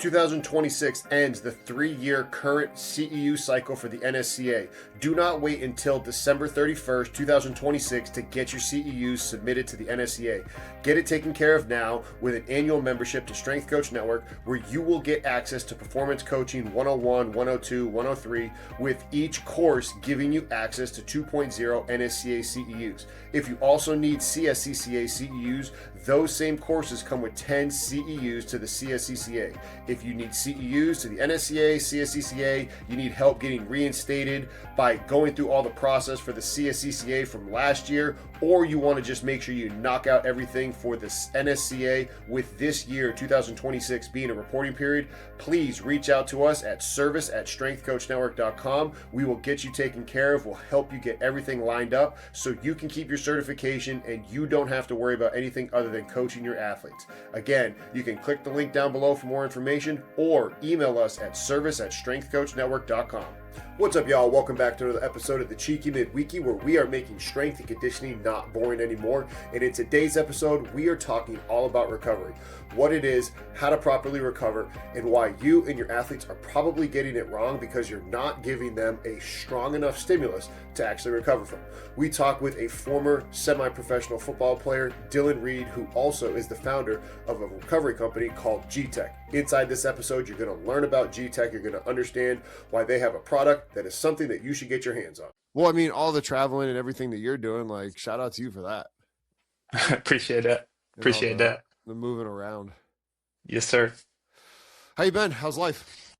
2026 ends the 3-year current CEU cycle for the NSCA. Do not wait until December 31st, 2026 to get your CEUs submitted to the NSCA. Get it taken care of now with an annual membership to Strength Coach Network, where you will get access to Performance Coaching 101, 102, 103, with each course giving you access to 2.0 NSCA CEUs. If you also need CSCCa CEUs, those same courses come with 10 CEUs to the CSCCa. If you need CEUs to the NSCA, CSCCa, you need help getting reinstated by going through all the process for the CSCCa from last year, or you want to just make sure you knock out everything for the NSCA with this year, 2026, being a reporting period, please reach out to us at service@strengthcoachnetwork.com. We will get you taken care of. We'll help you get everything lined up so you can keep your certification and you don't have to worry about anything other than coaching your athletes. Again, you can click the link down below for more information or email us at service@strengthcoachnetwork.com. What's up, y'all? Welcome back to another episode of the Cheeky Midweeky, where we are making strength and conditioning not boring anymore. And in today's episode, we are talking all about recovery, what it is, how to properly recover, and why you and your athletes are probably getting it wrong because you're not giving them a strong enough stimulus to actually recover from. We talk with a former semi-professional football player, Dylan Reed, who also is the founder of a recovery company called G-TEC. Inside this episode, you're going to learn about G-TEC. You're going to understand why they have a product that is something that you should get your hands on. Well, I mean, all the traveling and everything that you're doing, like, shout out to you for that. Appreciate that. Appreciate that. The moving around. Yes, sir. How you been? How's life?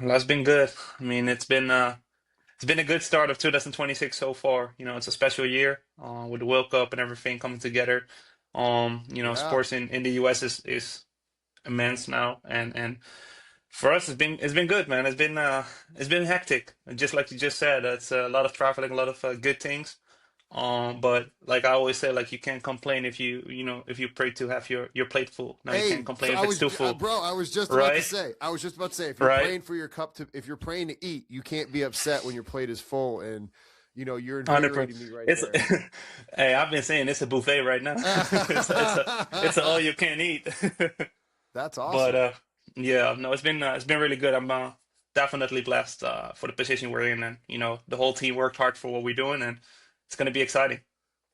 Life's been good. I mean, it's been a good start of 2026 so far. You know, it's a special year with the World Cup and everything coming together. Sports in the US is immense now, and for us it's been good, man. It's been hectic, just like you just said. It's a lot of traveling, a lot of good things. But like I always say, like, you can't complain if if you pray to have your plate full. Now you can't complain if it's too full. Bro, I was just Right? about to say, if you're Right? praying for your cup if you're praying to eat, you can't be upset when your plate is full. And you're 100%. invigorating me right It's there. hey, I've been saying it's a buffet right now. It's a all you can eat. That's But awesome. yeah, no, it's been really good. I'm definitely blessed for the position we're in, and the whole team worked hard for what we're doing, and it's going to be exciting.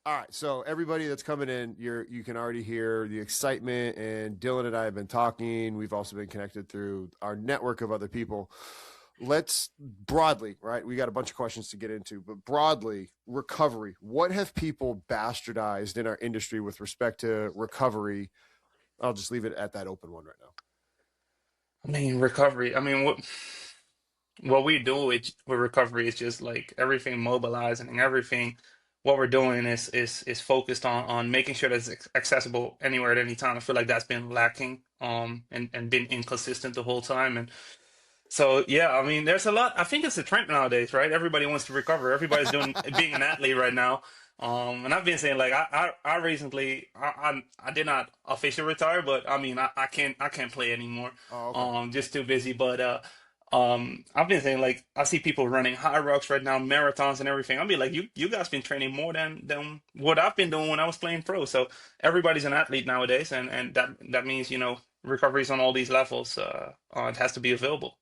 All right, so everybody that's coming in, you can already hear the excitement, and Dylan and I have been talking. We've also been connected through our network of other people. Let's broadly, right? We got a bunch of questions to get into, but broadly, recovery. What have people bastardized in our industry with respect to recovery? I'll just leave it at that open one right now. I mean, recovery. I mean, what we do with recovery is just like everything mobilizing and everything. What we're doing is focused on making sure that it's accessible anywhere at any time. I feel like that's been lacking and been inconsistent the whole time. And so yeah, I mean, there's a lot. I think it's a trend nowadays, right? Everybody wants to recover. Everybody's doing being an athlete right now. And I've been saying, like, I recently I did not officially retire, but I mean I can't play anymore. Oh, okay. Just too busy. But I've been saying, like, I see people running high rocks right now, marathons and everything. I'll be like, you guys been training more than what I've been doing when I was playing pro. So everybody's an athlete nowadays, and that means recoveries on all these levels. It has to be available.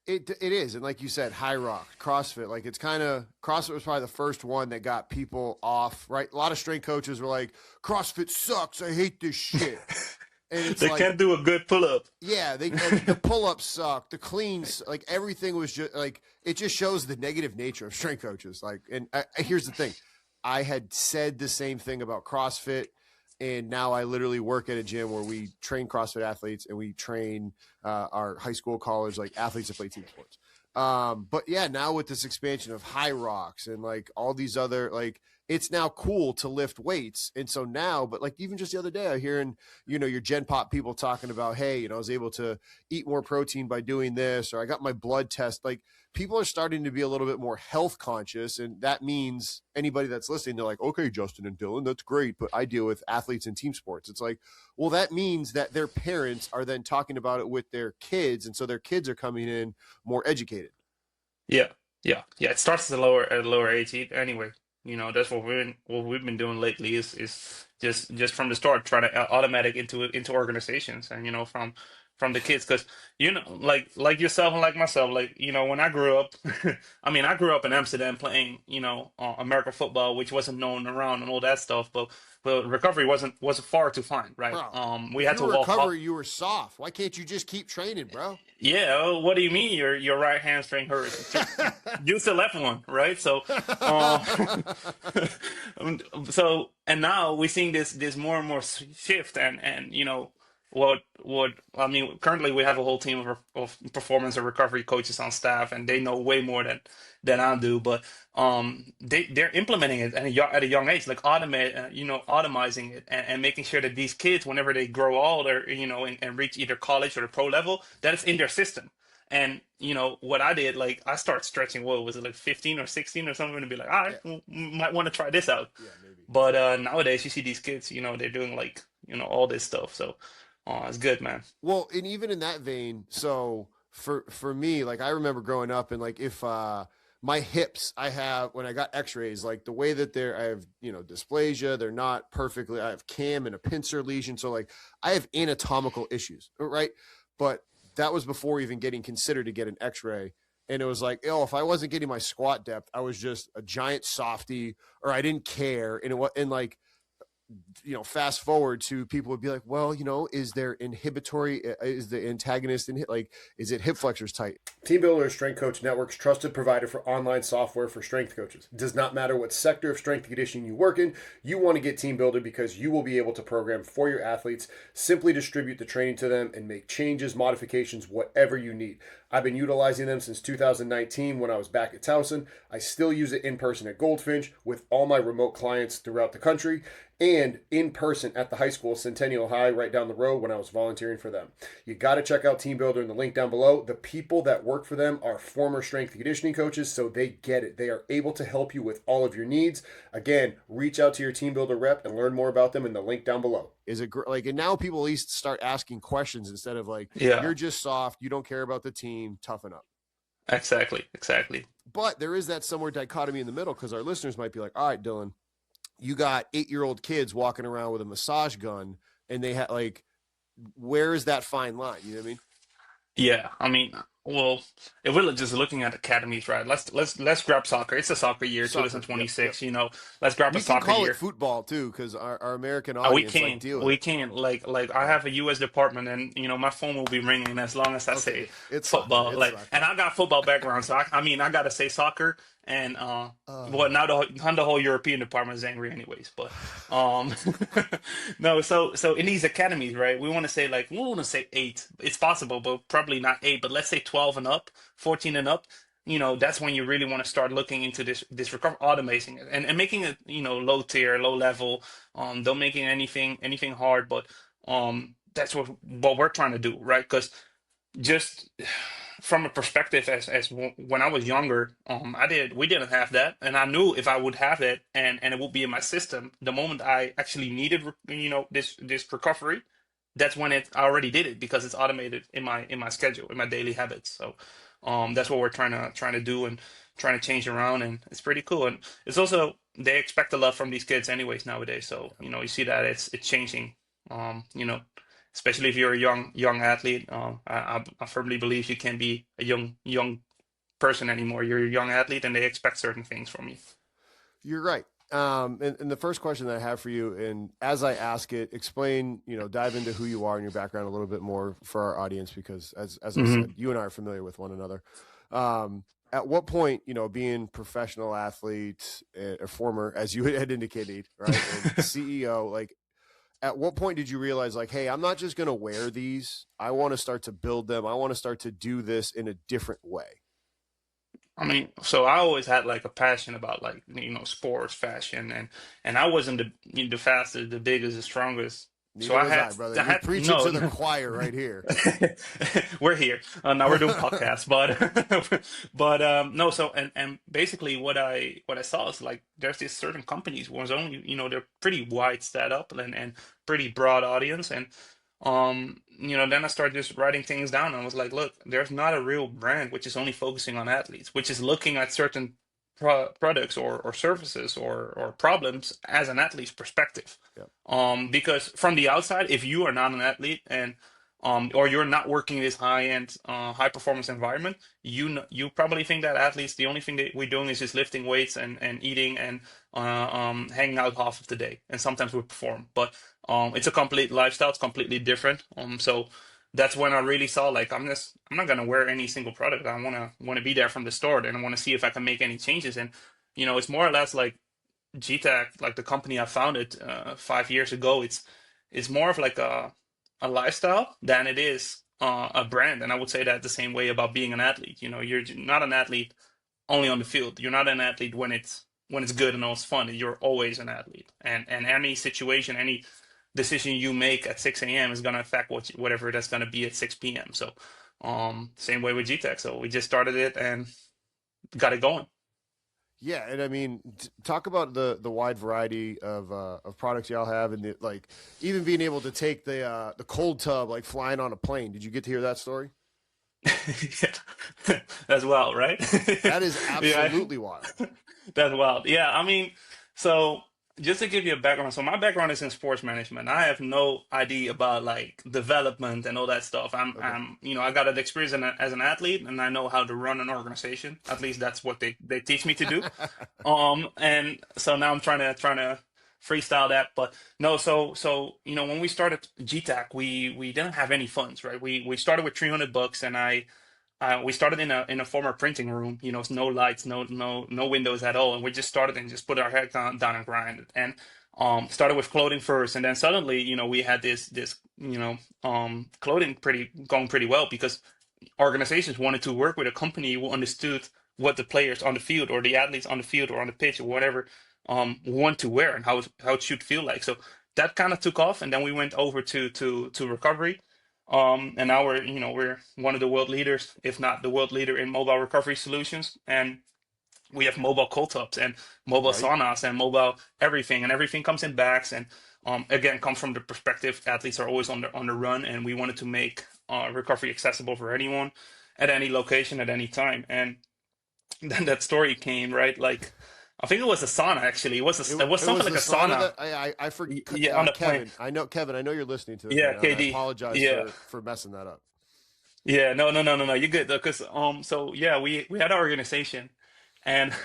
It is, and like you said, high rock, CrossFit, like it's kind of CrossFit was probably the first one that got people off, right? A lot of strength coaches were like, CrossFit sucks, I hate this shit. And it's They like, can't do a good pull up. yeah, the pull-ups suck, the cleans, like everything was just like, it just shows the negative nature of strength coaches. Like, and here's the thing, I had said the same thing about CrossFit, and now I literally work at a gym where we train CrossFit athletes and we train our high school, college, like athletes that play team sports. But yeah, now with this expansion of high rocks and like all these other, like, it's now cool to lift weights. And so now, but like even just the other day, I hearing, your Gen Pop people talking about, hey, I was able to eat more protein by doing this, or I got my blood test. Like, people are starting to be a little bit more health conscious. And that means anybody that's listening, they're like, okay, Justin and Dylan, that's great. But I deal with athletes in team sports. It's like, well, that means that their parents are then talking about it with their kids. And so their kids are coming in more educated. Yeah, yeah. It starts at a lower age anyway. That's what we've been doing lately is just from the start trying to automatic into organizations, and from from the kids, because like yourself and like myself, like when I grew up, I mean I grew up in Amsterdam playing American football, which wasn't known around and all that stuff, but recovery was far to find, right? Bro, We if had you to were walk recovery, up. you were soft. Why can't you just keep training, bro? Yeah, what do you mean your right hamstring hurts? Use the left one, right? So, uh, and now we're seeing this more and more shift, and what I mean. Currently, we have a whole team of performance and recovery coaches on staff, and they know way more than I do. But they're implementing it at a young age, like automizing it, and making sure that these kids, whenever they grow older, and reach either college or the pro level, that it's in their system. And what I did, like I start stretching. What was it, like 15 or 16 or something, and be like, all right, Yeah, well, might want to try this out. yeah, maybe. But nowadays, you see these kids, they're doing like all this stuff. So, it's good, man. Well, and even in that vein, so for me, like I remember growing up, and like if my hips, I have when I got X-rays, like the way that I have dysplasia, they're not perfectly. I have cam and a pincer lesion, so like I have anatomical issues, right? But that was before even getting considered to get an X-ray. And it was like, oh, if I wasn't getting my squat depth, I was just a giant softy, or I didn't care. And like, fast forward to people would be like, well, is there inhibitory, is the antagonist in like, is it hip flexors tight? Team Builder is Strength Coach Network's trusted provider for online software for strength coaches. It does not matter what sector of strength and conditioning you work in, you want to get Team Builder because you will be able to program for your athletes, simply distribute the training to them, and make changes, modifications, whatever you need. I've been utilizing them since 2019 when I was back at Towson. I still use it in person at Goldfinch with all my remote clients throughout the country, and in person at the high school, Centennial High, right down the road when I was volunteering for them. You got to check out Team Builder in the link down below. The people that work for them are former strength and conditioning coaches, so they get it. They are able to help you with all of your needs. Again, reach out to your Team Builder rep and learn more about them in the link down below. Is it like, and now people at least start asking questions instead of like, Yeah, you're just soft, you don't care about the team, toughen up. exactly. But there is that somewhere dichotomy in the middle, because our listeners might be like, all right, Dylan, you got 8-year-old kids walking around with a massage gun, and they have like, where is that fine line? You know what I mean? Yeah, I mean, well, if we're just looking at academies, right? Let's grab soccer. It's a soccer year, Soccer. Yep. Yep. 2026. Let's grab a We can soccer call it year. football too, because our American We audience like can, deal with we it. can. Like I Yeah. have a U.S. department, and my phone will be ringing as long as I Okay. say It's soccer. football. It's Like, soccer. and I got football background, so I mean, I gotta say soccer. And Uh, well, now the whole European department is angry, anyways. But um, no. So in these academies, right? We want to say 8. It's possible, but probably not 8. But let's say 12 and up, 14 and up. That's when you really want to start looking into this recovery, automating it, and making it low tier, low level. Don't making anything hard, but that's what we're trying to do, right? Because just from a perspective when I was younger, we didn't have that, and I knew if I would have it, and it would be in my system the moment I actually needed this recovery, that's when I already did it because it's automated in my schedule, in my daily habits. So that's what we're trying to do and trying to change around, and it's pretty cool. And it's also, they expect a lot from these kids anyways nowadays, so you see that it's changing. Especially if you're a young athlete. I firmly believe you can't be a young person anymore. You're a young athlete, and they expect certain things from you. You're right. And the first question that I have for you, and as I ask it, explain, dive into who you are and your background a little bit more for our audience, because as I Hmm. said, you and I are familiar with one another. At what point, being professional athlete, a former, as you had indicated, right, and CEO, like, at what point did you realize, like, hey, I'm not just going to wear these. I want to start to build them. I want to start to do this in a different way. I mean, so I always had like a passion about like sports, fashion, and I wasn't the fastest, the biggest, the strongest. So Neither I was had I, brother. I You're had preaching no. to the choir right here. We're here now. We're doing podcasts, but no. So and basically what I saw is like there's these certain companies was only they're pretty wide setup and pretty broad audience, and then I started just writing things down, and I was like, look, there's not a real brand which is only focusing on athletes, which is looking at certain products or services or problems as an athlete's perspective. Yep. Because from the outside, if you are not an athlete and or you're not working in this high-end, high-performance environment, you probably think that athletes, the only thing that we're doing is just lifting weights and eating and hanging out half of the day, and sometimes we perform. But it's a complete lifestyle. It's completely different. So that's when I really saw like I'm not gonna wear any single product. I wanna be there from the start, and I want to see if I can make any changes. And it's more or less like G-TEC, like the company I founded 5 years ago. It's more of like a lifestyle than it is a brand. And I would say that the same way about being an athlete. You're not an athlete only on the field. You're not an athlete when it's good and all it's fun. You're always an athlete. And any situation, any decision you make at 6 a.m. is gonna affect whatever that's gonna be at 6 p.m. So same way with G-TEC. So we just started it and got it going. Yeah, and I mean, talk about the wide variety of products y'all have, and like even being able to take the cold tub like flying on a plane. Did you get to hear that story? Yeah. As well, right? That is Yeah, absolutely wild. that's wild. Yeah, I mean, so just to give you a background, so my background is in sports management. I have no idea about like development and all that stuff. Okay. I got an experience as an athlete, and I know how to run an organization. At least that's what they teach me to do. And so now I'm trying to freestyle that, but no. So when we started GTAC, we didn't have any funds, right? We started with $300, and we started in a former printing room. No lights, no windows at all, and we just started and just put our head down and grinded. And started with clothing first, and then suddenly, we had this clothing going pretty well because organizations wanted to work with a company who understood what the players on the field or the athletes on the field or on the pitch or whatever want to wear and how it should feel like. So that kind of took off, and then we went over to recovery. And now we're one of the world leaders, if not the world leader in mobile recovery solutions. And we have mobile cold tubs and mobile Right. saunas and mobile everything, and everything comes in bags. And again, comes from the perspective athletes are always on the run, and we wanted to make recovery accessible for anyone at any location at any time. And then that story came, right? Like, I think it was a sauna actually. It was It something was like the a sauna sauna. that I forgot. Yeah, on the plane. Kevin, I know Kevin. I know you're listening to this right Yeah, now, and I KD. apologize Yeah. for messing that up. Yeah, no, no, no, no, no. You're good though, because so yeah, we had our organization, and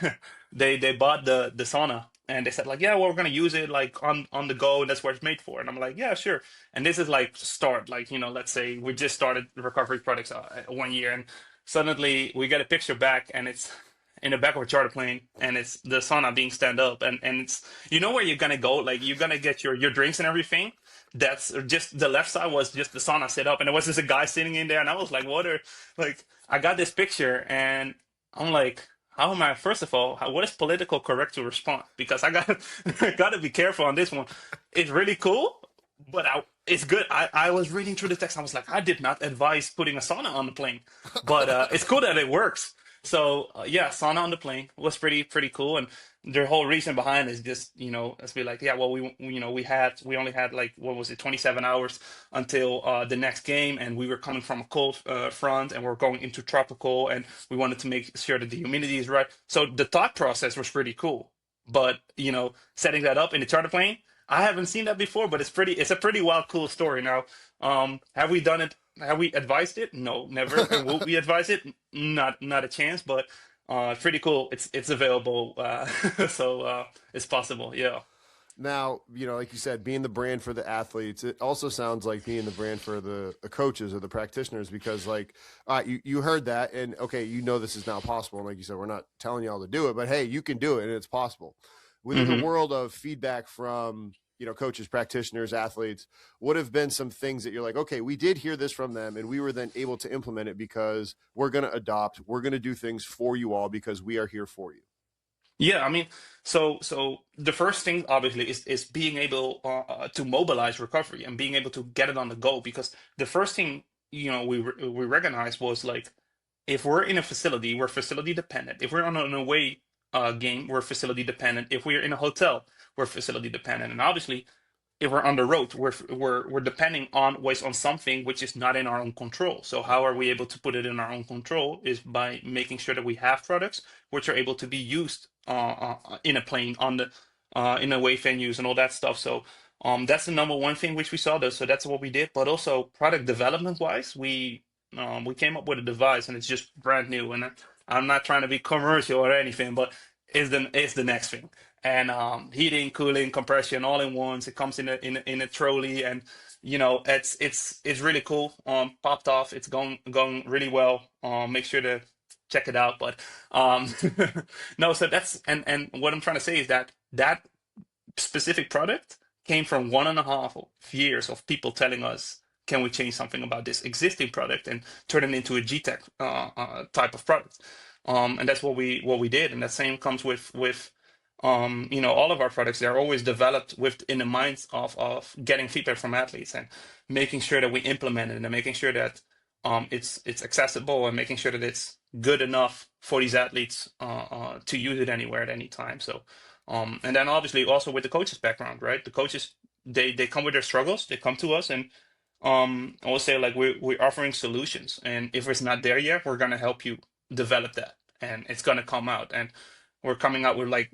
they bought the sauna, and they said like, yeah, well, we're gonna use it like on the go, and that's what it's made for. And I'm like, yeah, sure. And this is like start, like let's say we just started recovery products 1 year, and suddenly we get a picture back, and it's in the back of a charter plane, and it's the sauna being stand up, and it's where you're gonna go, like you're gonna get your drinks and everything. That's just the left side was just the sauna set up, and there was just a guy sitting in there, and I was like, "What are like?" I got this picture, and I'm like, "How am I?" First of all, what is political correct to respond? Because I got I got to be careful on this one. It's really cool, but it's good. I was reading through the text. I was like, I did not advise putting a sauna on the plane, but it's cool that it works. So yeah, sauna on the plane was pretty cool, and the whole reason behind is just let's be like, yeah, well, we only had like, what was it, 27 hours until the next game, and we were coming from a cold front, and we're going into tropical, and we wanted to make sure that the humidity is right. So the thought process was pretty cool, but setting that up in the charter plane, I haven't seen that before, but it's a pretty wild, cool story. Now, have we done it? Have we advised it? No, never. And will we advise it? Not a chance. But pretty cool. It's available, so it's possible. Yeah. Now, like you said, being the brand for the athletes, it also sounds like being the brand for the coaches or the practitioners, because like, you heard that, and okay, this is now possible. And like you said, we're not telling y'all to do it, but hey, you can do it, and it's possible. Within the hmm world of feedback from coaches, practitioners, athletes, what have been some things that you're like, okay, we did hear this from them, and we were then able to implement it because we're going to adopt, we're going to do things for you all because we are here for you. Yeah, I mean, so the first thing obviously is being able to mobilize recovery and being able to get it on the go, because the first thing we recognized was like, if we're in a facility, we're facility dependent. If we're on an away game, we're facility dependent. If we're in a hotel, we're facility dependent. And obviously, if we're on the road, we're depending on always on something which is not in our own control. So how are we able to put it in our own control is by making sure that we have products which are able to be used in a plane, on the in away venues and all that stuff. So That's the number one thing which we saw though. So that's what we did. But also product development wise, we came up with a device and it's just brand new. And I'm not trying to be commercial or anything, but it's the next thing. And heating, cooling, compression, all in ones. It comes in a trolley, and it's really cool. Popped off. It's going really well. Make sure to check it out. But um, no, so that's and what I'm trying to say is that specific product came from 1.5 years of people telling us, can we change something about this existing product and turn it into a G-TEC type of product? And that's what we did. And the same comes with all of our products. They're always developed within the minds of getting feedback from athletes and making sure that we implement it and making sure that it's accessible and making sure that it's good enough for these athletes to use it anywhere at any time. So and then obviously also with the coaches background, right? The coaches, they come with their struggles. They come to us and I will say like we're offering solutions. And if it's not there yet, we're gonna help you develop that, and it's gonna come out. And we're coming out with like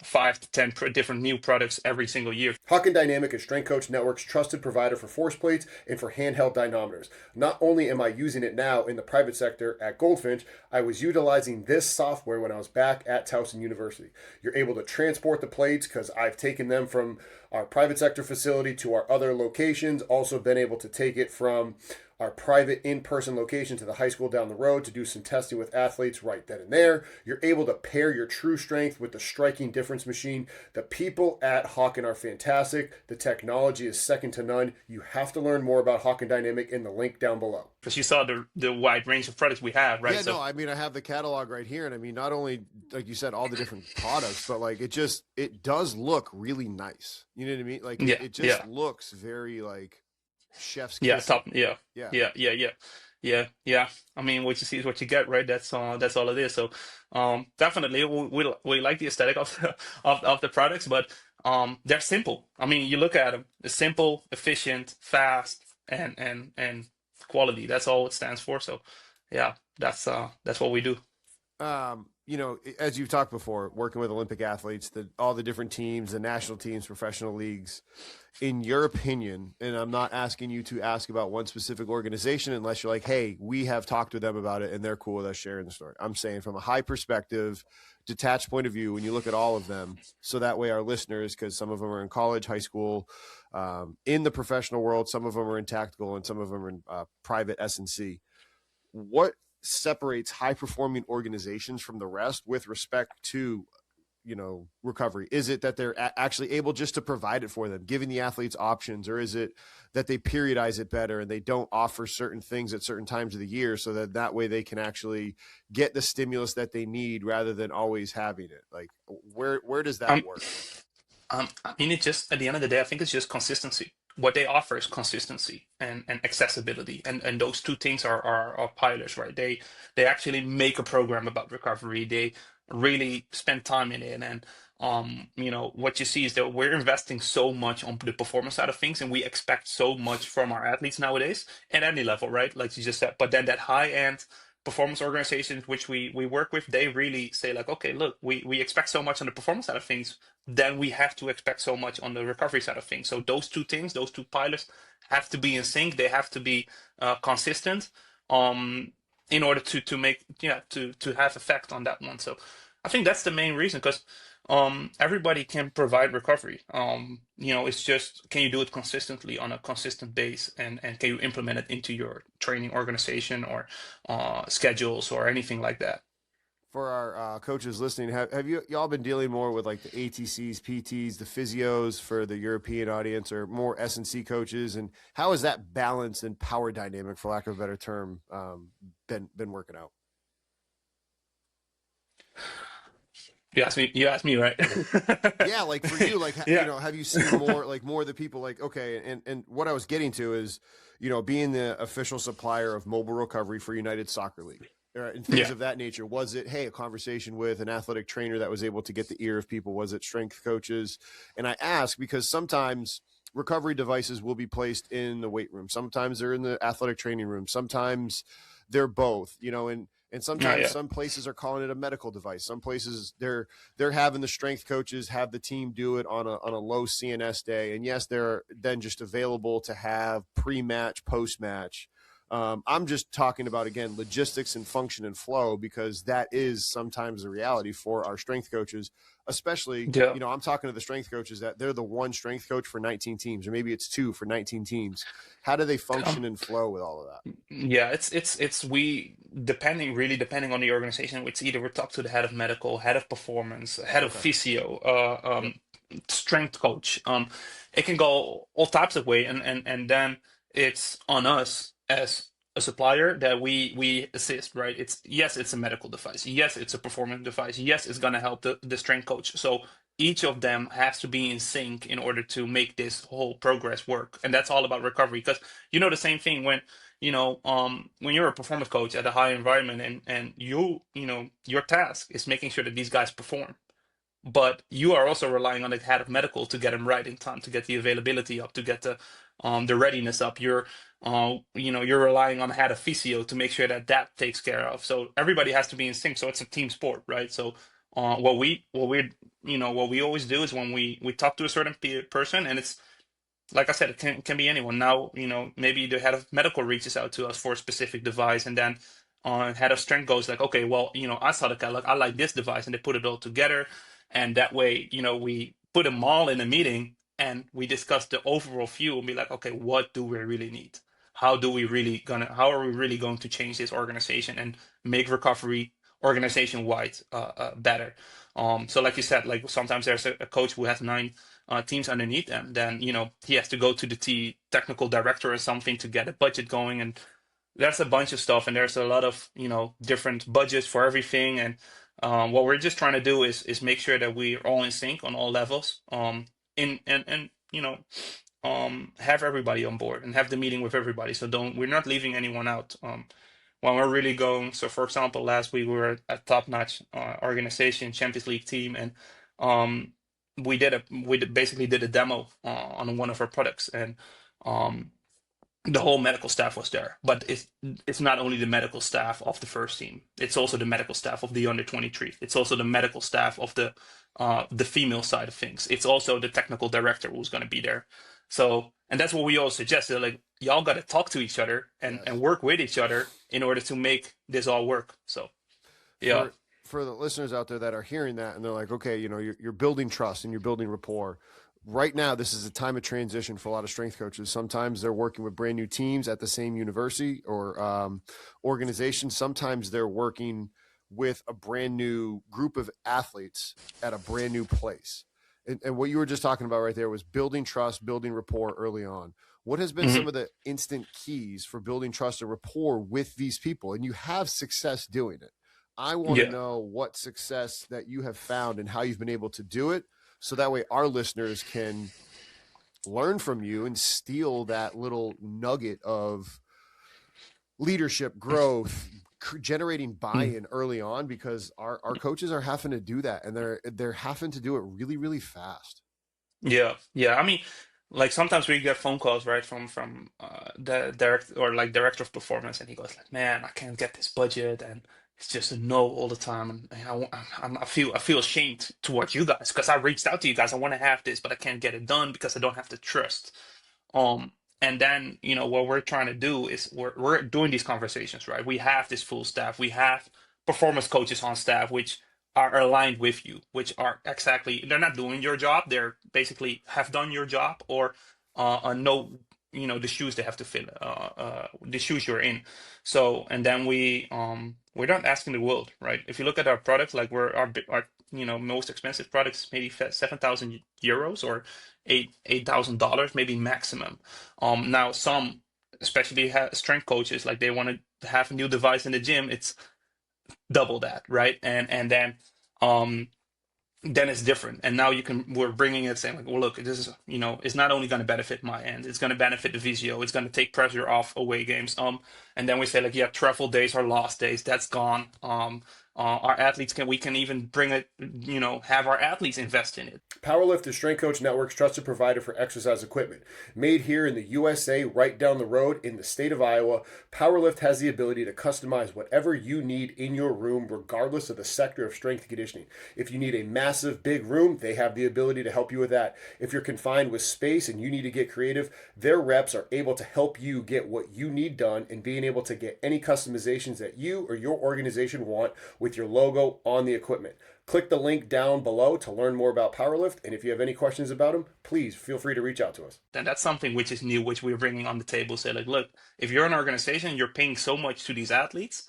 5 to 10 different new products every single year. Hawkin Dynamics is Strength Coach Network's trusted provider for force plates and for handheld dynamometers. Not only am I using it now in the private sector at Goldfinch, I was utilizing this software when I was back at Towson University. You're able to transport the plates because I've taken them from our private sector facility to our other locations, also been able to take it from our private in-person location to the high school down the road to do some testing with athletes right then and there. You're able to pair your true strength with the striking difference machine. The people at Hawkin are fantastic. The technology is second to none. You have to learn more about Hawkin Dynamic in the link down below. Because you saw the wide range of products we have, right? Yeah, no, I mean, I have the catalog right here, and I mean, not only like you said, all the different products, but like it does look really nice. You know what I mean? Like it just looks very like chef's kiss. Top, yeah. I mean, what you see is what you get, right? That's all it is. So definitely we like the aesthetic of of the products, but they're simple. I mean, you look at them, it's simple, efficient, fast, and quality. That's all it stands for. So yeah, that's what we do. As you've talked before, working with Olympic athletes, all the different teams, the national teams, professional leagues, in your opinion, and I'm not asking you to ask about one specific organization unless you're like, hey, we have talked to them about it and they're cool with us sharing the story. I'm saying from a high perspective, detached point of view, when you look at all of them, so that way our listeners, because some of them are in college, high school, in the professional world, some of them are in tactical, and some of them are in private S&C. What separates high performing organizations from the rest with respect to recovery? Is it that they're actually able just to provide it for them, giving the athletes options, or is it that they periodize it better and they don't offer certain things at certain times of the year so that way they can actually get the stimulus that they need rather than always having it? Like where does that work? I mean, it just at the end of the day, I think it's just consistency. What they offer is consistency and accessibility, and those two things are pillars, right? They actually make a program about recovery. They really spend time in it, and what you see is that we're investing so much on the performance side of things, and we expect so much from our athletes nowadays at any level, right? Like you just said. But then that high end performance organizations which we work with, they really say like, okay, look, we expect so much on the performance side of things, then we have to expect so much on the recovery side of things. So those two things, those two pillars have to be in sync. They have to be consistent in order to make to have effect on that one. So I think that's the main reason, because everybody can provide recovery. It's just, can you do it consistently on a consistent base, and can you implement it into your training organization or schedules or anything like that? For our coaches listening, have y'all been dealing more with like the ATCs, PTs, the physios for the European audience, or more S&C coaches? And how has that balance and power dynamic, for lack of a better term, been working out? You asked me, right? Yeah, like for you, like have you seen more of the people like, okay, and what I was getting to is, being the official supplier of mobile recovery for United Soccer League, and things of that nature. Was it, hey, a conversation with an athletic trainer that was able to get the ear of people? Was it strength coaches? And I ask because sometimes recovery devices will be placed in the weight room. Sometimes they're in the athletic training room. Sometimes they're both, and And Oh sometimes yeah. some places are calling it a medical device. Some places they're having the strength coaches have the team do it on a low CNS day. And yes, they're then just available to have pre-match, post-match. I'm just talking about, again, logistics and function and flow, because that is sometimes the reality for our strength coaches, especially, Yeah. I'm talking to the strength coaches that they're the one strength coach for 19 teams, or maybe it's two for 19 teams. How do they function and flow with all of that? Yeah, it's we depending on the organization. It's either we talk to the head of medical, head of performance, head of Okay. physio, Yep. strength coach. It can go all types of way, and then it's on us as a supplier that we assist, right? It's yes, it's a medical device. Yes, it's a performance device. Yes, it's gonna help the strength coach. So each of them has to be in sync in order to make this whole progress work, and that's all about recovery. Because the same thing when you're a performance coach at a high environment, and your task is making sure that these guys perform, but you are also relying on the head of medical to get them right in time, to get the availability up, to get the readiness up. You're relying on the head of physio to make sure that that takes care of. So everybody has to be in sync. So it's a team sport, right? So what we always do is when we talk to a certain person, and it's like I said, it can be anyone. Now, maybe the head of medical reaches out to us for a specific device, and then head of strength goes like, okay, well, I saw the catalog, I like this device, and they put it all together, and that way, we put them all in a meeting and we discuss the overall view and be like, okay, what do we really need? How are we really going to change this organization and make recovery organization wide better? So like you said, like sometimes there's a coach who has nine teams underneath them, then he has to go to the technical director or something to get a budget going, and there's a bunch of stuff, and there's a lot of different budgets for everything, and what we're just trying to do is make sure that we're all in sync on all levels, in and have everybody on board and have the meeting with everybody, so we're not leaving anyone out. When we're really going, so for example, last week we were a top-notch organization, Champions League team, and basically did a demo on one of our products, and um, the whole medical staff was there. But it's not only the medical staff of the first team; it's also the medical staff of the under 23. It's also the medical staff of the female side of things. It's also the technical director who's going to be there. So, and that's what we all suggested. Like, y'all got to talk to each other and Yes. work with each other in order to make this all work. So, yeah. For the listeners out there that are hearing that and they're like, okay, you're building trust and you're building rapport. Right now, this is a time of transition for a lot of strength coaches. Sometimes they're working with brand new teams at the same university or organization. Sometimes they're working with a brand new group of athletes at a brand new place. And what you were just talking about right there was building trust, building rapport early on. What has been Mhm. some of the instant keys for building trust and rapport with these people? And you have success doing it. I want to Yeah. know what success that you have found and how you've been able to do it, so that way our listeners can learn from you and steal that little nugget of leadership, growth, generating buy-in early on, because our coaches are having to do that, and they're having to do it really, really fast. Yeah, yeah. I mean, like sometimes we get phone calls, right, from the director of performance, and he goes like, "Man, I can't get this budget, and it's just a no all the time, and I feel ashamed towards you guys because I reached out to you guys. I want to have this, but I can't get it done because I don't have the trust." Um, and then what we're trying to do is we're doing these conversations, right? We have this full staff. We have performance coaches on staff, which are aligned with you, which are exactly, they're not doing your job. They're basically have done your job, or know the shoes they have to fill, the shoes you're in. So, and then we're not asking the world, right? If you look at our products, like our most expensive products, maybe 7,000 euros or $8,000 maybe maximum. Now some, especially strength coaches, like they want to have a new device in the gym, it's double that, right? Um then it's different. And now we're bringing it, saying like, well, look, this is, it's not only going to benefit my end, it's going to benefit the VCO, it's going to take pressure off away games. And then we say like, yeah, travel days are lost days. That's gone. Our athletes we can even bring it, have our athletes invest in it. Powerlift is Strength Coach Network's trusted provider for exercise equipment. Made here in the USA, right down the road in the state of Iowa, Powerlift has the ability to customize whatever you need in your room, regardless of the sector of strength and conditioning. If you need a massive, big room, they have the ability to help you with that. If you're confined with space and you need to get creative, their reps are able to help you get what you need done and being able to get any customizations that you or your organization want with your logo on the equipment. Click the link down below to learn more about Powerlift, and if you have any questions about them, please feel free to reach out to us. And that's something which is new, which we're bringing on the table. Say like, look, if you're an organization, you're paying so much to these athletes,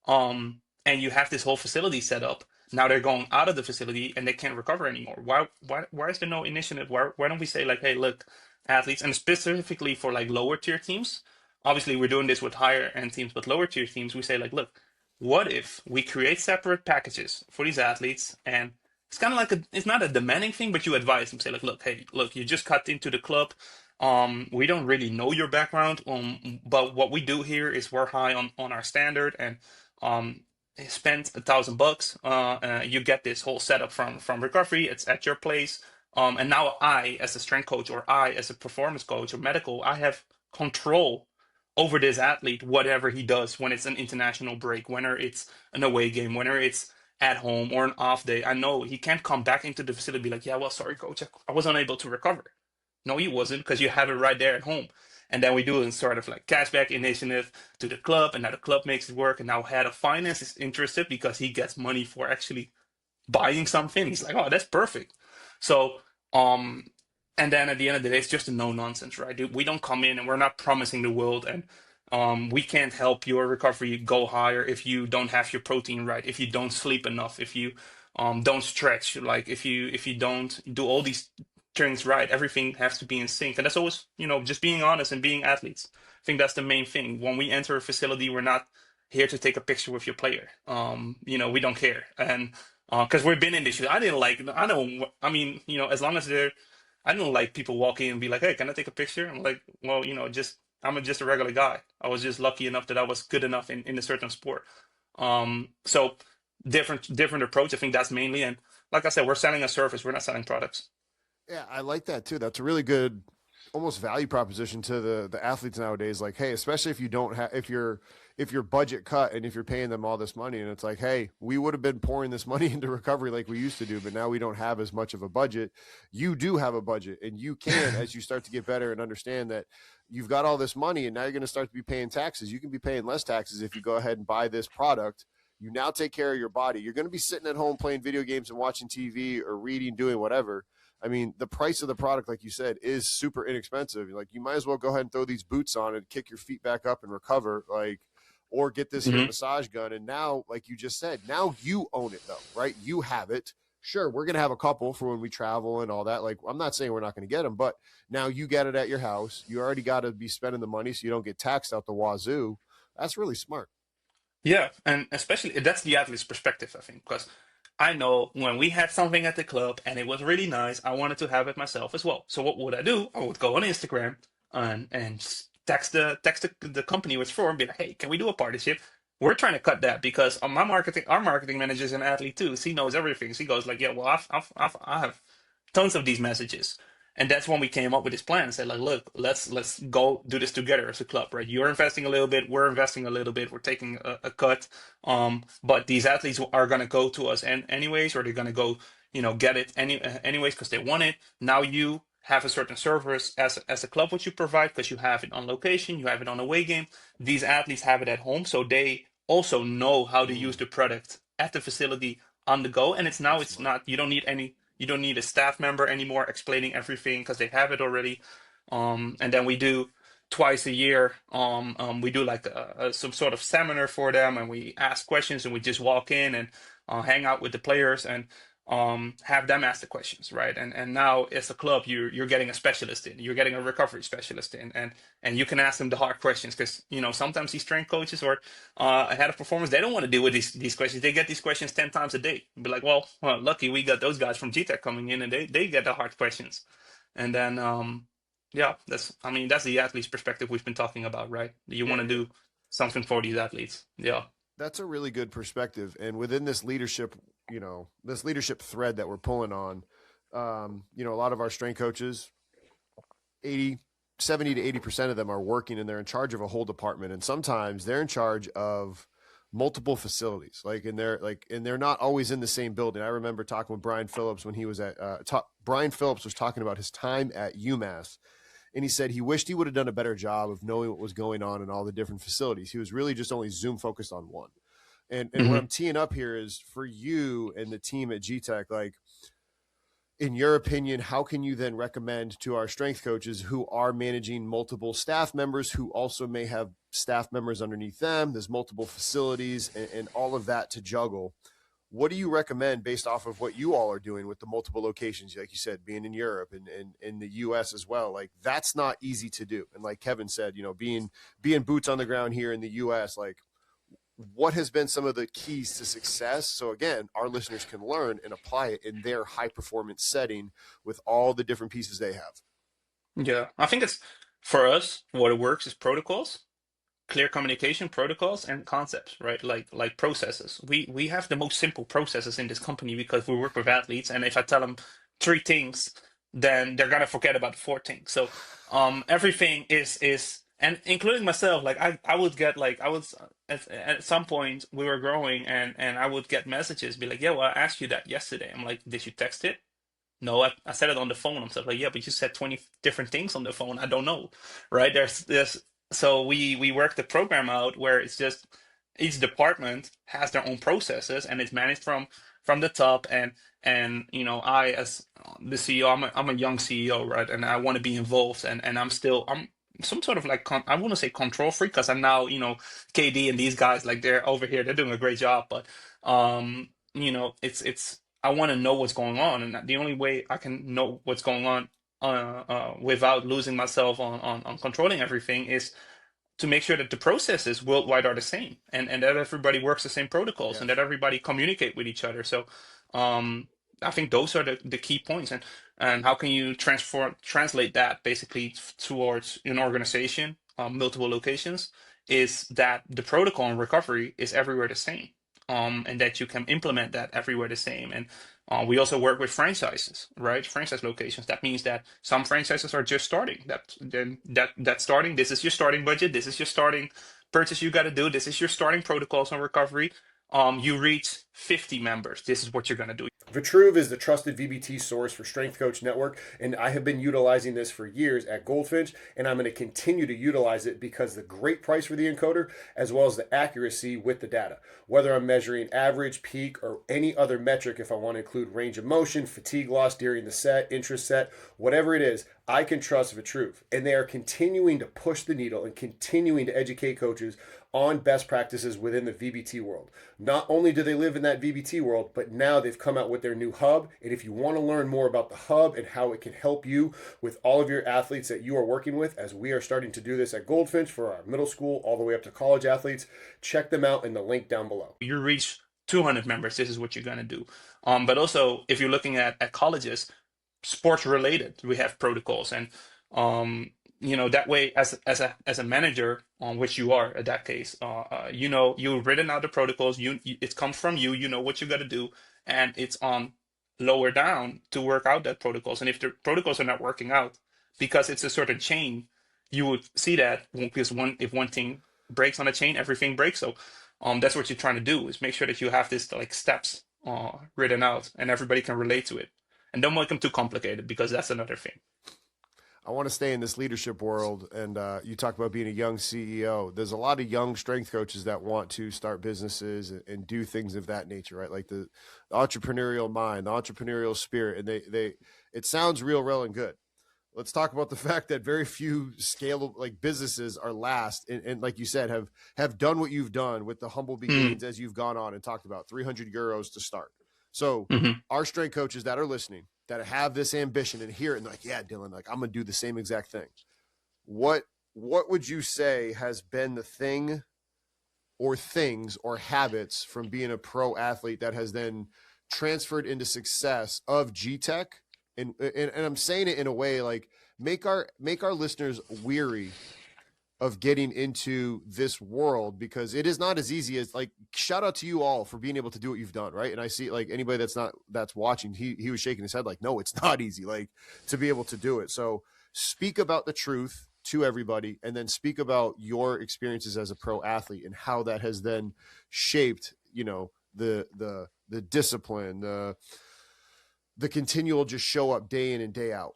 and you have this whole facility set up. Now they're going out of the facility and they can't recover anymore. Why is there no initiative? Why don't we say like, hey, look, athletes, and specifically for like lower tier teams, obviously we're doing this with higher end teams, but lower tier teams, we say like, look, what if we create separate packages for these athletes? And it's kind of like it's not a demanding thing, but you advise them, say like, look, hey, look, you just cut into the club. We don't really know your background, but what we do here is we're high on our standard, and spend $1,000. You get this whole setup from recovery. It's at your place. And now I, as a strength coach, or I, as a performance coach or medical, I have control over this athlete, whatever he does when it's an international break, whether it's an away game, whether it's at home or an off day. I know he can't come back into the facility and be like, yeah, well, sorry, coach, I was unable to recover. No, he wasn't, because you have it right there at home. And then we do a sort of like cashback initiative to the club, and now the club makes it work. And now head of finance is interested because he gets money for actually buying something. He's like, oh, that's perfect. So, and then at the end of the day, it's just a no nonsense, right? We don't come in and we're not promising the world, and we can't help your recovery go higher if you don't have your protein right, if you don't sleep enough, if you don't stretch, like if you don't do all these things right. Everything has to be in sync, and that's always, just being honest and being athletes. I think that's the main thing. When we enter a facility, we're not here to take a picture with your player. We don't care, and because we've been in this shit. As long as they're, I don't like people walk in and be like, hey, can I take a picture? I'm like, well, I'm just a regular guy. I was just lucky enough that I was good enough in a certain sport. So different approach. I think that's mainly, and like I said, we're selling a service. We're not selling products. Yeah, I like that too. That's a really good, almost value proposition to the athletes nowadays. Like, hey, especially if you don't have, if your budget cut and if you're paying them all this money, and it's like, hey, we would have been pouring this money into recovery like we used to do, but now we don't have as much of a budget. You do have a budget, and you can, as you start to get better and understand that you've got all this money, and now you're going to start to be paying taxes. You can be paying less taxes if you go ahead and buy this product. You now take care of your body. You're going to be sitting at home playing video games and watching TV or reading, doing whatever. I mean, the price of the product, like you said, is super inexpensive. Like, you might as well go ahead and throw these boots on and kick your feet back up and recover, or get this here massage gun. And now, like you just said, now you own it though, right? You have it. Sure, we're going to have a couple for when we travel and all that. Like, I'm not saying we're not going to get them, but now you get it at your house. You already got to be spending the money so you don't get taxed out the wazoo. That's really smart. Yeah, and especially that's the athlete's perspective, I think, because I know when we had something at the club and it was really nice, I wanted to have it myself as well. So what would I do? I would go on Instagram and text the company it's for and be like, hey, can we do a partnership? We're trying to cut that because our marketing manager is an athlete too. So he knows everything. So he goes like, yeah, well, I have tons of these messages. And that's when we came up with this plan and said, like, look, let's go do this together as a club, right? You're investing a little bit, we're investing a little bit, we're taking a cut. But these athletes are gonna go to us anyways, or they're gonna go, get it anyways because they want it. Now you have a certain service as a club which you provide because you have it on location, you have it on away game. These athletes have it at home, so they also know how to use the product at the facility on the go. And it's not, you don't need a staff member anymore explaining everything because they have it already. And then we do twice a year. We do like some sort of seminar for them, and we ask questions, and we just walk in and hang out with the players and have them ask the questions, right? And now as a club, you're getting a specialist in, you're getting a recovery specialist in, and you can ask them the hard questions because sometimes these strength coaches or ahead of performance, they don't want to deal with these questions. They get these questions 10 times a day. Be like, well, lucky we got those guys from G-TEC coming in, and they get the hard questions. And then yeah, that's the athlete's perspective we've been talking about, right? You want to do something for these athletes. Yeah. That's a really good perspective. And within this leadership, this leadership thread that we're pulling on, a lot of our strength coaches, 70 to 80% of them are working and they're in charge of a whole department. And sometimes they're in charge of multiple facilities, and they're not always in the same building. I remember talking with Brian Phillips when he was at, Brian Phillips was talking about his time at UMass. And he said he wished he would have done a better job of knowing what was going on in all the different facilities. He was really just only Zoom focused on one. And what I'm teeing up here is for you and the team at G-TEC, in your opinion, how can you then recommend to our strength coaches who are managing multiple staff members who also may have staff members underneath them? There's multiple facilities and all of that to juggle. What do you recommend based off of what you all are doing with the multiple locations? Like you said, being in Europe and in the US as well, that's not easy to do. And like Kevin said, being boots on the ground here in the US, what has been some of the keys to success? So again, our listeners can learn and apply it in their high performance setting with all the different pieces they have. Yeah. I think it's for us, what it works is protocols, clear communication, protocols, and concepts, right? Like processes. We have the most simple processes in this company because we work with athletes, and if I tell them 3 things, then they're gonna forget about 4 things. So everything is and including myself, I would get I was at some point we were growing and I would get messages be like, yeah, well, I asked you that yesterday. I'm like, did you text it? No, I said it on the phone. I'm like, yeah, but you said 20 different things on the phone. I don't know, right? There's so we work the program out where it's just each department has their own processes and it's managed from the top. And I as the CEO, I'm a young CEO, right? And I want to be involved, and I'm some sort of I want to say control freak because I'm now KD and these guys they're over here, they're doing a great job, but it's I want to know what's going on, and the only way I can know what's going on without losing myself on controlling everything is to make sure that the processes worldwide are the same, and that everybody works the same protocols, and that everybody communicate with each other. So I think those are the key points, and how can you translate that basically towards an organization, multiple locations, is that the protocol in recovery is everywhere the same, and that you can implement that everywhere the same. And we also work with franchises, right? Franchise locations. That means that some franchises are just starting. That starting. This is your starting budget. This is your starting purchase you got to do. This is your starting protocols on recovery. You reach 50 members. This is what you're gonna do. Vitruve is the trusted VBT source for Strength Coach Network, and I have been utilizing this for years at Goldfinch, and I'm going to continue to utilize it because the great price for the encoder, as well as the accuracy with the data. Whether I'm measuring average, peak, or any other metric, if I want to include range of motion, fatigue loss during the set, intra-set, whatever it is, I can trust Vitruve. And they are continuing to push the needle and continuing to educate coaches on best practices within the VBT world. Not only do they live in that VBT world, but now they've come out with their new hub. And if you want to learn more about the hub and how it can help you with all of your athletes that you are working with, as we are starting to do this at Goldfinch for our middle school all the way up to college athletes, check them out in the link down below. You reach 200 members, this is what you're going to do. But also, if you're looking at colleges, sports related, we have protocols. And that way, as a manager, on which you are at that case, you've written out the protocols. It comes from you. You know what you got to do, and it's on lower down to work out that protocols. And if the protocols are not working out because it's a certain chain, you would see that because if one thing breaks on a chain, everything breaks. So that's what you're trying to do, is make sure that you have this steps written out and everybody can relate to it. And don't make them too complicated, because that's another thing. I want to stay in this leadership world, and you talk about being a young CEO. There's a lot of young strength coaches that want to start businesses and do things of that nature, right? Like the entrepreneurial mind, the entrepreneurial spirit, and it sounds real and good. Let's talk about the fact that very few scalable businesses are last, and like you said, have done what you've done with the humble beginnings as you've gone on and talked about 300 euros to start. So our strength coaches that are listening, that have this ambition and hear it and yeah, Dylan, I'm going to do the same exact thing. What would you say has been the thing or things or habits from being a pro athlete that has then transferred into success of G-TEC? And I'm saying it in a way make our listeners weary of getting into this world, because it is not as easy as, like, shout out to you all for being able to do what you've done, right? And I see, like, anybody that's watching, he was shaking his head like, no, it's not easy, like, to be able to do it. So speak about the truth to everybody, and then speak about your experiences as a pro athlete and how that has then shaped, you know, the discipline, the continual just show up day in and day out.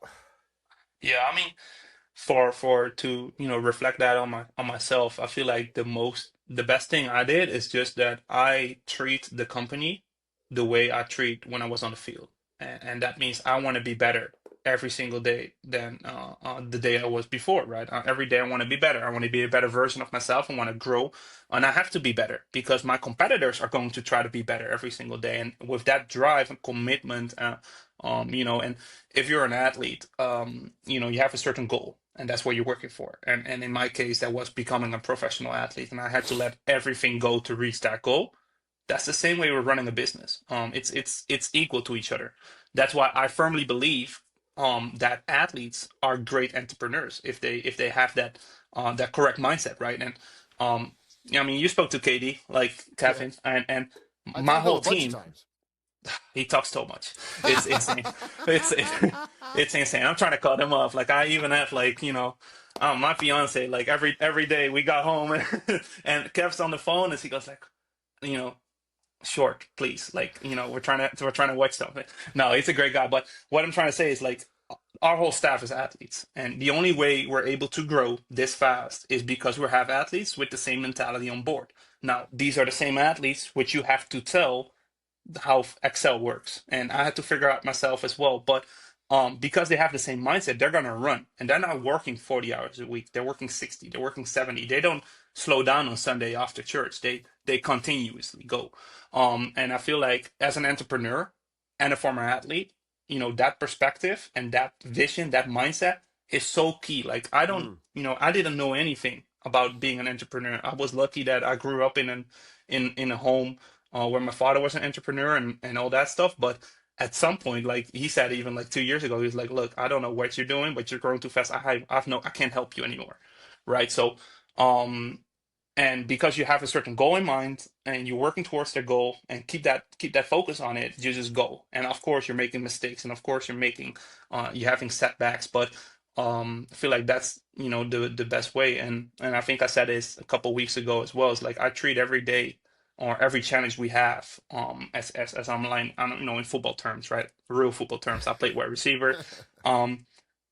Yeah, I mean, for to reflect that on myself, I feel like the best thing I did is just that I treat the company the way I treat when I was on the field, and that means I want to be better every single day than the day I was before, right? Every day I want to be better. I want to be a better version of myself. I want to grow, and I have to be better because my competitors are going to try to be better every single day, and with that drive and commitment, and if you're an athlete, you have a certain goal, and that's what you're working for. And in my case, that was becoming a professional athlete, and I had to let everything go to reach that goal. That's the same way we're running a business. It's equal to each other. That's why I firmly believe that athletes are great entrepreneurs if they have that correct mindset, right? And I mean, you spoke to KD, like Yeah. Kevin, and I my talked to him whole a bunch of team. times. He talks so much. It's insane. It's it's insane. I'm trying to cut him off. Like I even have like my fiance like every day we got home and Kev's on the phone and he goes like you know short please like we're trying to watch something. No, he's a great guy. But what I'm trying to say is like our whole staff is athletes, and the only way we're able to grow this fast is because we have athletes with the same mentality on board. Now, these are the same athletes which you have to tell how Excel works, and I had to figure out myself as well. But because they have the same mindset, they're gonna run, and they're not working 40 hours a week. They're working 60. They're working 70. They don't slow down on Sunday after church. They continuously go. And I feel like as an entrepreneur and a former athlete, that perspective and that vision, that mindset is so key. Like I didn't know anything about being an entrepreneur. I was lucky that I grew up in a home where my father was an entrepreneur and all that stuff. But at some point, like he said, even like 2 years ago, he was like, "Look, I don't know what you're doing, but you're growing too fast. I can't help you anymore." Right? So, um, and because you have a certain goal in mind and you're working towards that goal and keep that focus on it, you just go. And of course, you're making mistakes, and of course, you're having setbacks, but I feel like that's the best way. And I think I said this a couple weeks ago as well. It's like I treat every day or every challenge we have as I'm like in football terms, right? Real football terms. I played wide receiver. Um,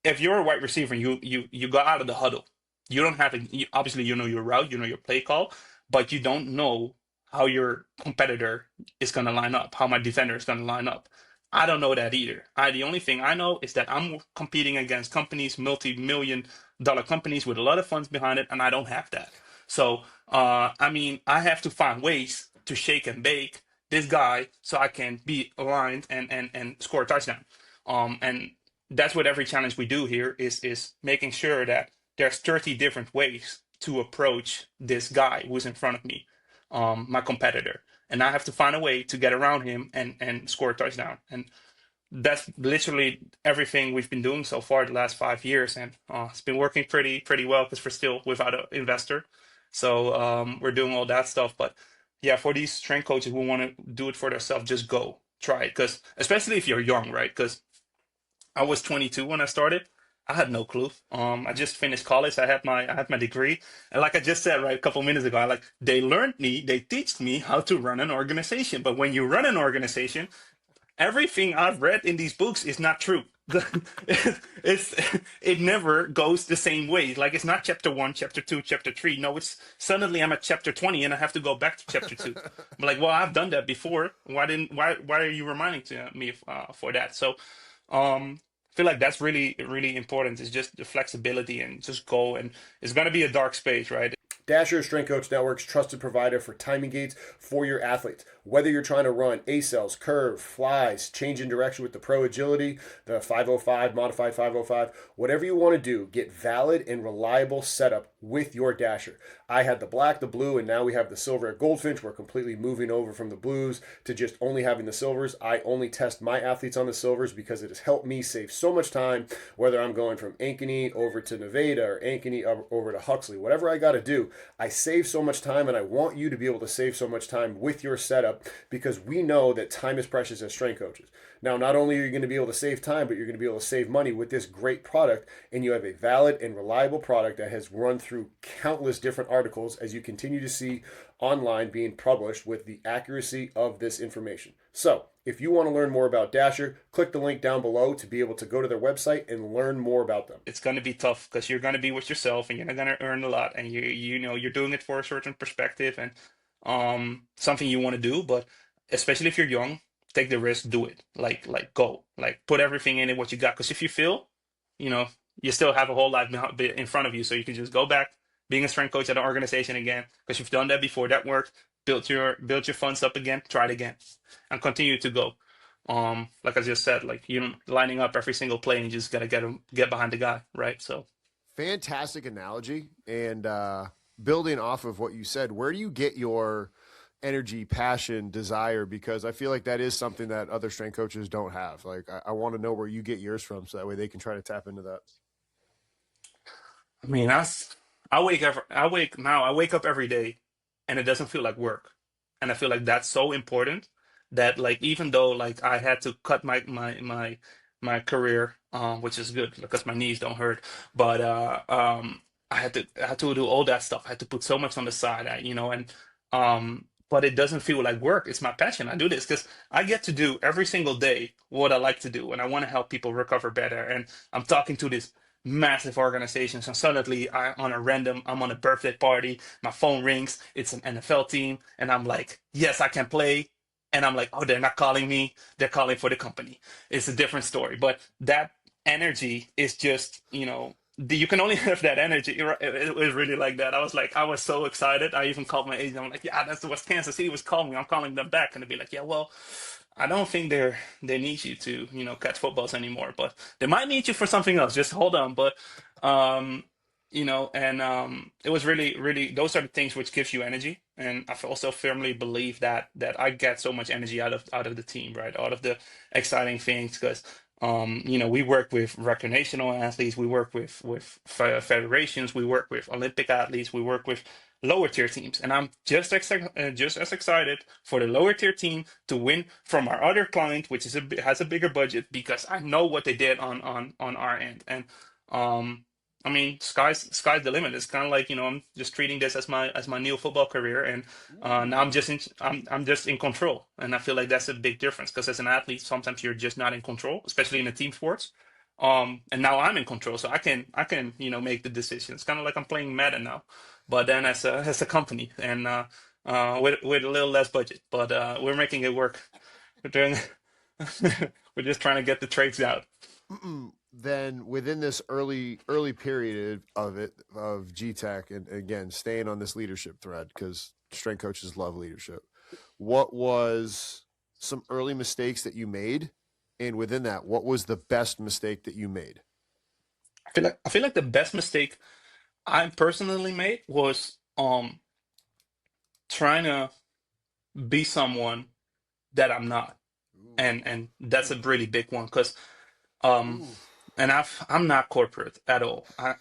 if you're a wide receiver and you go out of the huddle, you don't have obviously you know your route, you know your play call, but you don't know how your competitor is going to line up, how my defender is going to line up. I don't know that either. The only thing I know is that I'm competing against companies, multi-million dollar companies with a lot of funds behind it, and I don't have that. So I mean, I have to find ways to shake and bake this guy so I can be aligned and score a touchdown. And that's what every challenge we do here is making sure that there's 30 different ways to approach this guy who's in front of me, my competitor, and I have to find a way to get around him and score a touchdown. And that's literally everything we've been doing so far the last 5 years, and it's been working pretty well because we're still without an investor. So we're doing all that stuff. But yeah, for these strength coaches who want to do it for themselves, just go try it. Because especially if you're young, right? Because I was 22 when I started. I had no clue. I just finished college. I had my degree, and like I just said right a couple minutes ago, they teach me how to run an organization. But when you run an organization, everything I've read in these books is not true. it's it never goes the same way. Like it's not chapter 1, chapter 2, chapter 3. No, it's suddenly I'm at chapter 20 and I have to go back to chapter 2. I'm like, well, I've done that before. Why are you reminding to me for that? So I feel like that's really really important. It's just the flexibility and just go. And it's gonna be a dark space, right? Dasher Strength Coach Network's trusted provider for timing gates for your athletes. Whether you're trying to run A-cells, curve, flies, change in direction with the Pro Agility, the 505, modified 505, whatever you want to do, get valid and reliable setup with your Dasher. I had the black, the blue, and now we have the silver at Goldfinch. We're completely moving over from the blues to just only having the silvers. I only test my athletes on the silvers because it has helped me save so much time, whether I'm going from Ankeny over to Nevada or Ankeny over to Huxley, whatever I got to do. I save so much time, and I want you to be able to save so much time with your setup because we know that time is precious as strength coaches. Now, not only are you going to be able to save time, but you're going to be able to save money with this great product, and you have a valid and reliable product that has run through countless different articles as you continue to see online being published with the accuracy of this information. So, if you want to learn more about Dasher, click the link down below to be able to go to their website and learn more about them. It's going to be tough because you're going to be with yourself and you're not going to earn a lot, and you know you're doing it for a certain perspective and something you want to do. But especially if you're young, take the risk, do it. Like go, like put everything in it what you got. Because if you fail, you know you still have a whole life in front of you, so you can just go back being a strength coach at an organization again because you've done that before. That worked. Build your funds up again. Try it again, and continue to go. Like I just said, like you know, lining up every single play and you just gotta get behind the guy, right? So Fantastic analogy. And building off of what you said, where do you get your energy, passion, desire? Because I feel like that is something that other strength coaches don't have. Like I want to know where you get yours from, so that way they can try to tap into that. I mean, I wake up every day, and it doesn't feel like work, and I feel like that's so important that like even though like I had to cut my career, which is good because my knees don't hurt, but I had to do all that stuff. I had to put so much on the side, you know, and but it doesn't feel like work. It's my passion. I do this because I get to do every single day what I like to do, and I want to help people recover better. And I'm talking to this massive organizations, and suddenly I'm on a birthday party, my phone rings, it's an NFL team, and I'm like, yes, I can play. And I'm like, oh, they're not calling me, they're calling for the company. It's a different story, but that energy is just, you know, you can only have that energy. It was really like that. I was so excited. I even called my agent. I'm like, yeah, that's what Kansas City was calling me. I'm calling them back, and they'd be like, yeah, well, I don't think they need you to, you know, catch footballs anymore, but they might need you for something else. Just hold on. But um, you know, and it was really those are the things which gives you energy. And I also firmly believe that I get so much energy out of the team, right? Out of the exciting things because you know, we work with recreational athletes, we work with federations, we work with Olympic athletes, we work with lower tier teams, and I'm just as excited for the lower tier team to win from our other client, which is has a bigger budget, because I know what they did on our end. And um, I mean, sky's the limit. It's kind of like, you know, I'm just treating this as my new football career, and now I'm just in control, and I feel like that's a big difference because as an athlete, sometimes you're just not in control, especially in the team sports. And now I'm in control, so I can you know make the decisions. It's kind of like I'm playing Madden now, but then as a company, and with a little less budget, but we're making it work. We're doing we're just trying to get the trades out. Then within this early period of G-TEC, and again staying on this leadership thread because strength coaches love leadership, what was some early mistakes that you made, and within that, what was the best mistake that you made? I feel like the best mistake I personally made was trying to be someone that I'm not, and that's a really big one because um Ooh. and I'm not corporate at all. I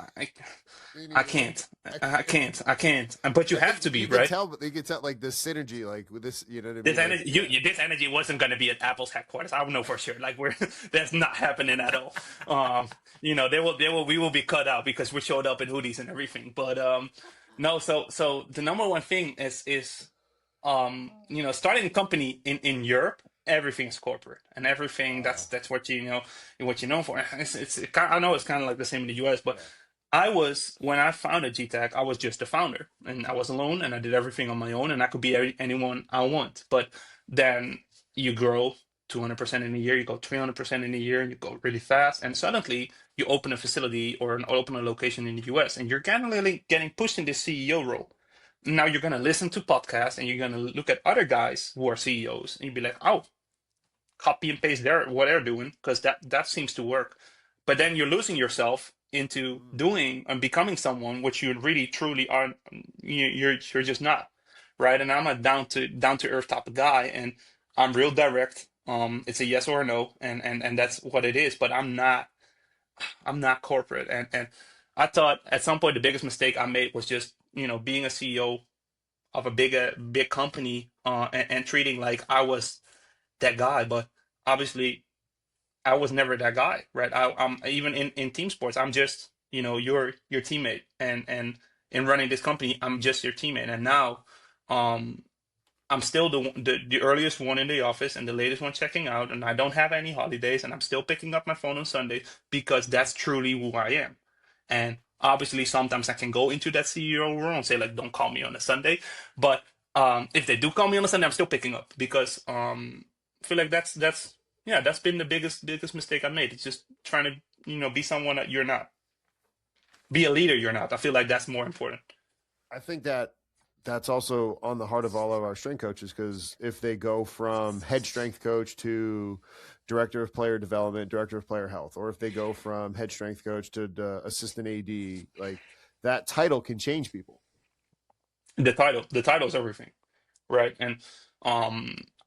Me I neither. can't. I can't. But you have to be, You can right? tell, but you can tell like the synergy, like with this, you know what I This mean? Like, energy, this energy wasn't going to be at Apple's headquarters. I know for sure. Like we're that's not happening at all. You know, we will be cut out because we showed up in hoodies and everything. But no. So the number one thing is you know, starting a company in Europe, everything's corporate and everything. That's what you know, what you're known for. I know it's kind of like the same in the US, but when I founded G-TEC, I was just a founder, and I was alone, and I did everything on my own, and I could be anyone I want. But then you grow 200% in a year, you go 300% in a year, and you go really fast, and suddenly you open a facility or open a location in the US, and you're getting pushed in this CEO role, Now you're gonna listen to podcasts and you're gonna look at other guys who are CEOs and you'd be like, oh, copy and paste what they're doing because that seems to work. But then you're losing yourself into doing and becoming someone which you really truly are. You're just not, right? And I'm a down to earth type of guy, and I'm real direct. It's a yes or a no, and that's what it is. But I'm not corporate, and I thought at some point the biggest mistake I made was just being a CEO of a big company, and treating like I was that guy, but obviously I was never that guy, right? I'm even in team sports, I'm just your teammate, and in running this company, I'm just your teammate, and now um I'm still the earliest one in the office and the latest one checking out, and I don't have any holidays, and I'm still picking up my phone on Sunday because that's truly who I am. And obviously, sometimes I can go into that CEO role and say like, "Don't call me on a Sunday," but if they do call me on a Sunday, I'm still picking up because I feel like that's yeah, that's been the biggest mistake I made. It's just trying to be someone that you're not, be a leader you're not. I feel like that's more important. I think that that's also on the heart of all of our strength coaches, because if they go from head strength coach to director of player development, director of player health, or if they go from head strength coach to the assistant AD, like that title can change people. The title's everything, right? And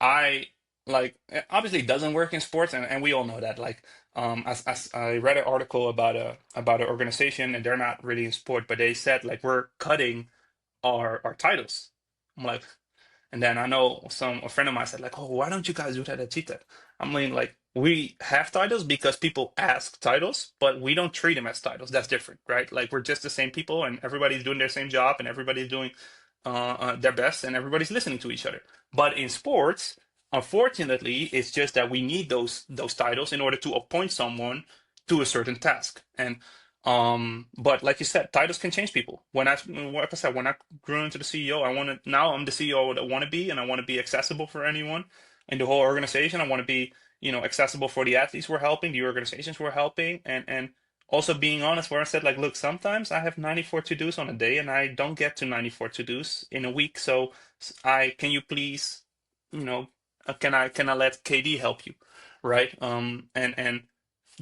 I like, obviously it doesn't work in sports, and we all know that. Like, as I read an article about an organization, and they're not really in sport, but they said like we're cutting our titles. I'm like, and then I know a friend of mine said like, oh, why don't you guys do that at G-TEC? I mean, like, we have titles because people ask titles, but we don't treat them as titles. That's different, right? Like, we're just the same people, and everybody's doing their same job, and everybody's doing their best, and everybody's listening to each other. But in sports, unfortunately, it's just that we need those titles in order to appoint someone to a certain task. And but like you said, titles can change people. Like I said, when I grew into the CEO, now I'm the CEO that I want to be, and I want to be accessible for anyone in the whole organization. I want to be, accessible for the athletes we're helping, the organizations we're helping, and also being honest, where I said like, look, sometimes I have 94 to-dos on a day, and I don't get to 94 to-dos in a week. So can you please, you know, can I let KD help you, right? And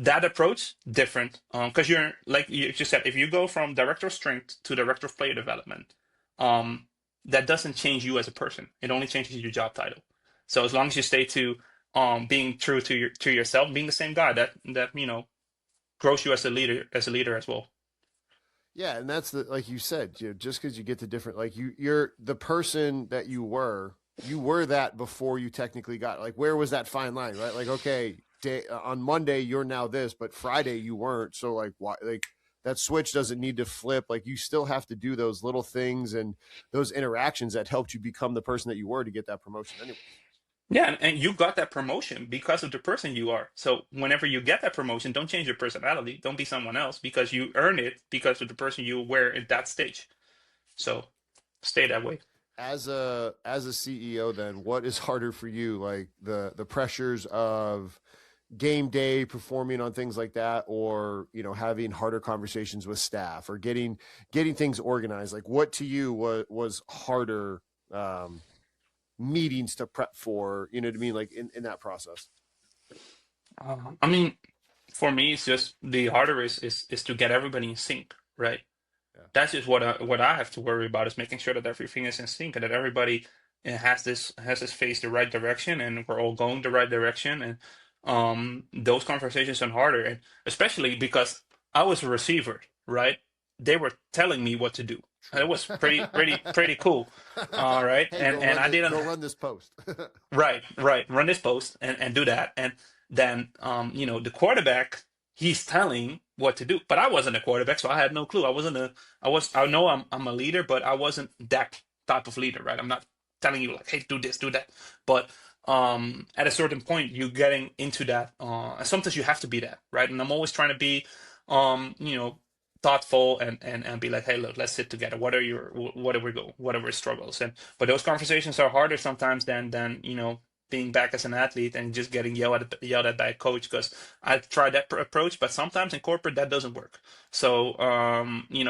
that approach different, because you're like you just said, if you go from director of strength to director of player development, um that doesn't change you as a person. It only changes your job title. So as long as you stay to being true to yourself, being the same guy, that grows you as a leader as well. Yeah, and that's the, like you said, just because you get to different, like you're the person that you were that before you technically got, like, where was that fine line, right? Like, okay, on Monday you're now this, but Friday you weren't. So like, why, like, that switch doesn't need to flip. Like, you still have to do those little things and those interactions that helped you become the person that you were to get that promotion anyway. Yeah, and you got that promotion because of the person you are. So whenever you get that promotion, don't change your personality. Don't be someone else because you earn it because of the person you were at that stage. So stay that way. As a CEO, then what is harder for you, like the pressures of game day performing on things like that, or having harder conversations with staff, or getting things organized? Like, what to you was harder, meetings to prep for, you know what I mean, like in that process? I mean, for me, it's just the harder is to get everybody in sync, right? Yeah. That's just what I have to worry about, is making sure that everything is in sync and that everybody has this face the right direction, and we're all going the right direction. And those conversations are harder, and especially because I was a receiver, right? They were telling me what to do. And True. it was pretty cool. All right. Hey, And I didn't. go run this post. Right. Run this post and do that. And then, the quarterback, he's telling what to do. But I wasn't a quarterback, so I had no clue. I know I'm a leader, but I wasn't that type of leader, right? I'm not telling you like, hey, do this, do that. But at a certain point, you're getting into that. And sometimes you have to be that, right? And I'm always trying to be, thoughtful and be like, hey, look, let's sit together. What are our struggles? And but those conversations are harder sometimes than being back as an athlete and just getting yelled at by a coach, because I've tried that approach, but sometimes in corporate that doesn't work. So you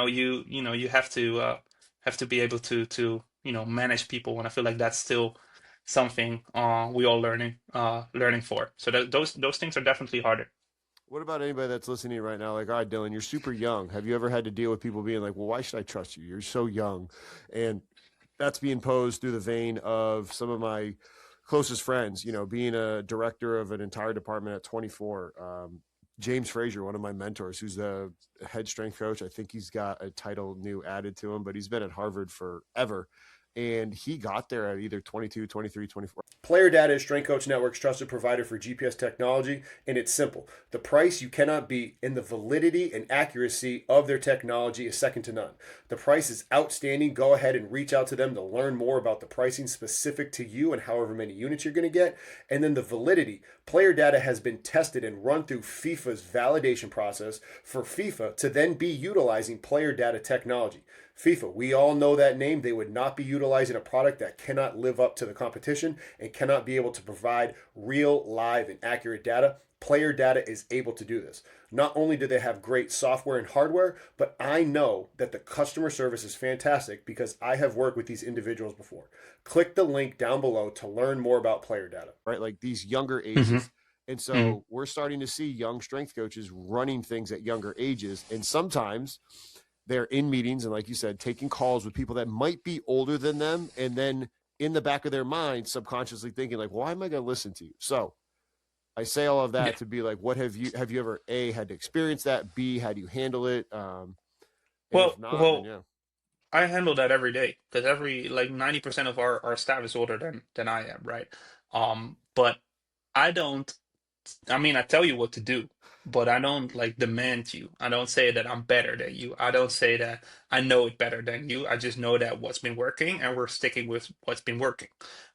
have to be able to manage people, and I feel like that's still something we all learning for. So those things are definitely harder. What about anybody that's listening right now? Like, all right, Dylan, you're super young. Have you ever had to deal with people being like, well, why should I trust you? You're so young. And that's being posed through the vein of some of my closest friends, being a director of an entire department at 24. James Frazier, one of my mentors, who's the head strength coach. I think he's got a title new added to him, but he's been at Harvard forever. And he got there at either 22, 23, 24. Player Data is Strength Coach Network's trusted provider for GPS technology, and it's simple. The price you cannot beat, and the validity and accuracy of their technology is second to none. The price is outstanding. Go ahead and reach out to them to learn more about the pricing specific to you and however many units you're going to get. And then the validity. Player Data has been tested and run through FIFA's validation process for FIFA to then be utilizing Player Data technology. FIFA, we all know that name. They would not be utilizing a product that cannot live up to the competition and cannot be able to provide real, live, and accurate data. Player Data is able to do this. Not only do they have great software and hardware, but I know that the customer service is fantastic because I have worked with these individuals before. Click the link down below to learn more about Player Data. Right, like these younger Mm-hmm. ages. And so we're starting to see young strength coaches running things at younger ages. And sometimes they're in meetings and, like you said, taking calls with people that might be older than them. And then in the back of their mind, subconsciously thinking like, why am I going to listen to you? So I say all of that to be like, what have you ever A, had to experience that? B, how do you handle it? Well, If not, well, then yeah. I handle that every day because every like 90% of our staff is older than I am, right? But I don't. I mean, I tell you what to do, but I don't like demand you. I don't say that I'm better than you. I don't say that I know it better than you. I just know that what's been working and we're sticking with what's been working.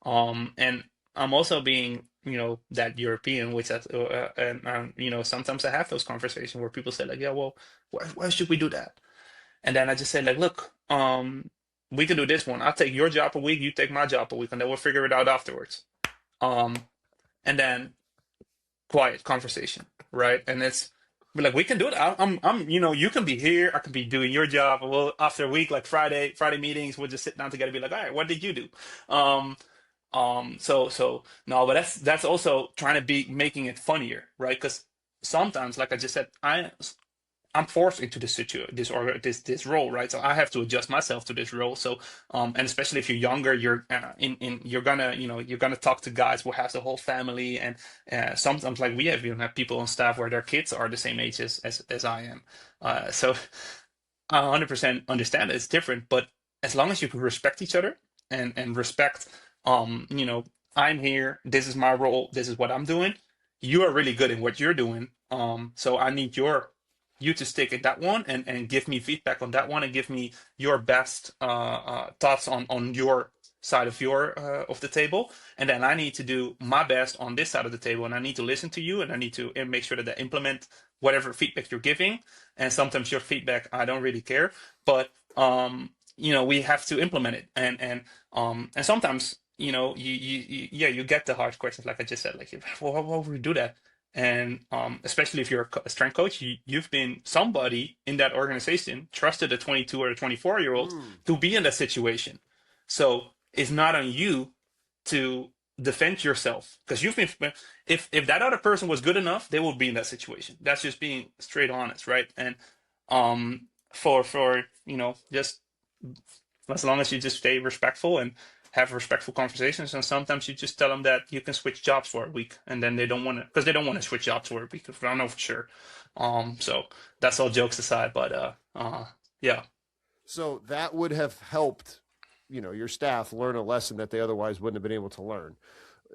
And I'm also being, that European, which and sometimes I have those conversations where people say like, yeah, well, why should we do that? And then I just say like, look, we can do this one. I'll take your job a week, you take my job a week, and then we'll figure it out afterwards. Um, and then quiet conversation, right? And it's like we can do it. You can be here, I can be doing your job. Well, after a week, like Friday meetings, we'll just sit down together, and be like, all right, what did you do? Um, so no, but that's also trying to be making it funnier, right? Because sometimes, like I just said, I'm forced into this role, right? So I have to adjust myself to this role. So, and especially if you're younger, you're gonna you're gonna talk to guys who have the whole family, and sometimes like we have even have people on staff where their kids are the same age as I am. So I 100% understand that it's different, but as long as you can respect each other and respect, I'm here, this is my role, this is what I'm doing. You are really good in what you're doing. So I need you to stick at that one and give me feedback on that one and give me your best thoughts on your side of the table, and then I need to do my best on this side of the table, and I need to listen to you, and I need to make sure that I implement whatever feedback you're giving. And sometimes your feedback I don't really care, but we have to implement it, and sometimes you get the hard questions, like I just said, like, well, why would we do that? And especially if you're a strength coach, you've been somebody in that organization, trusted a 22 or a 24-year-old to be in that situation. So it's not on you to defend yourself, because you've been. If that other person was good enough, they would be in that situation. That's just being straight honest, right? And for just as long as you just stay respectful and have respectful conversations, and sometimes you just tell them that you can switch jobs for a week, and then they don't want to, because they don't want to switch jobs for a week. I don't know for sure. So that's all jokes aside, but yeah. So that would have helped, your staff learn a lesson that they otherwise wouldn't have been able to learn.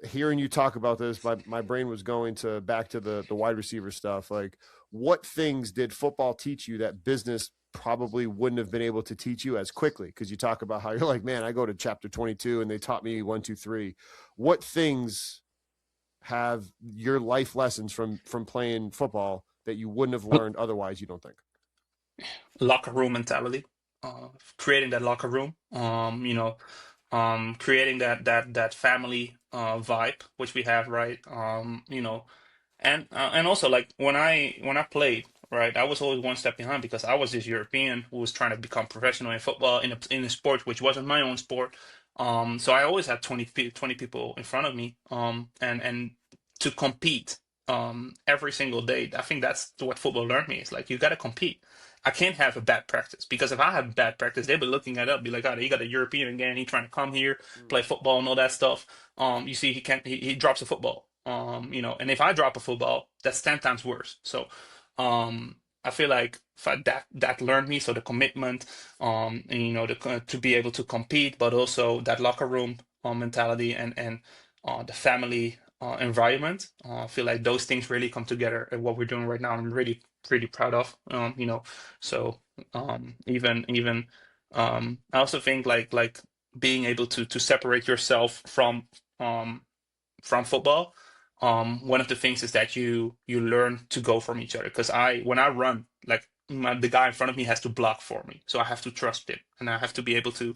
Hearing you talk about this, my brain was going back to the wide receiver stuff. Like, what things did football teach you that business probably wouldn't have been able to teach you as quickly? Because you talk about how you're like, man, I go to chapter 22 and they taught me 1, 2, 3. What things have your life lessons from playing football that you wouldn't have learned otherwise, you don't think? Locker room mentality, creating that locker room, creating that family vibe, which we have, right? And also, like when I played, right? I was always one step behind because I was this European who was trying to become professional in football in a sport which wasn't my own sport. So I always had 20 people in front of me, and to compete every single day. I think that's what football learned me. It's like you got to compete. I can't have a bad practice because if I have bad practice, they'll be looking at it up, be like, "Oh, you got a European again. He trying to come here, play football and all that stuff." You see, he can't. He drops a football. And if I drop a football, that's 10 times worse. So, I feel like that learned me. So the commitment, and, to be able to compete, but also that locker room mentality and the family environment. I feel like those things really come together at what we're doing right now. I'm really pretty proud of. So even I also think like being able to separate yourself um from football. One of the things is that you learn to go from each other. Because when I run, like the guy in front of me has to block for me, so I have to trust him, and I have to be able to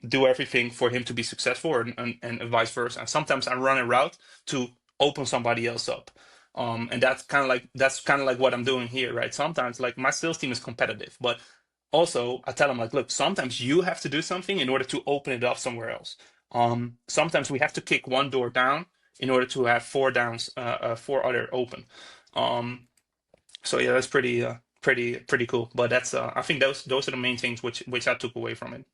do everything for him to be successful, and vice versa. And sometimes I run a route to open somebody else up. And that's kind of like what I'm doing here, right? Sometimes like my sales team is competitive, but also I tell them like, look, sometimes you have to do something in order to open it up somewhere else. Sometimes we have to kick one door down in order to have four other open. Um, so yeah, that's pretty cool. But that's I think those are the main things which I took away from it.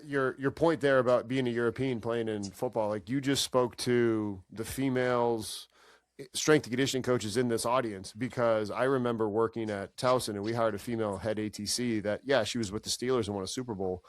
Your point there about being a European playing in football, like you just spoke to the females strength and conditioning coaches in this audience, because I remember working at Towson and we hired a female head ATC that, yeah, she was with the Steelers and won a Super Bowl.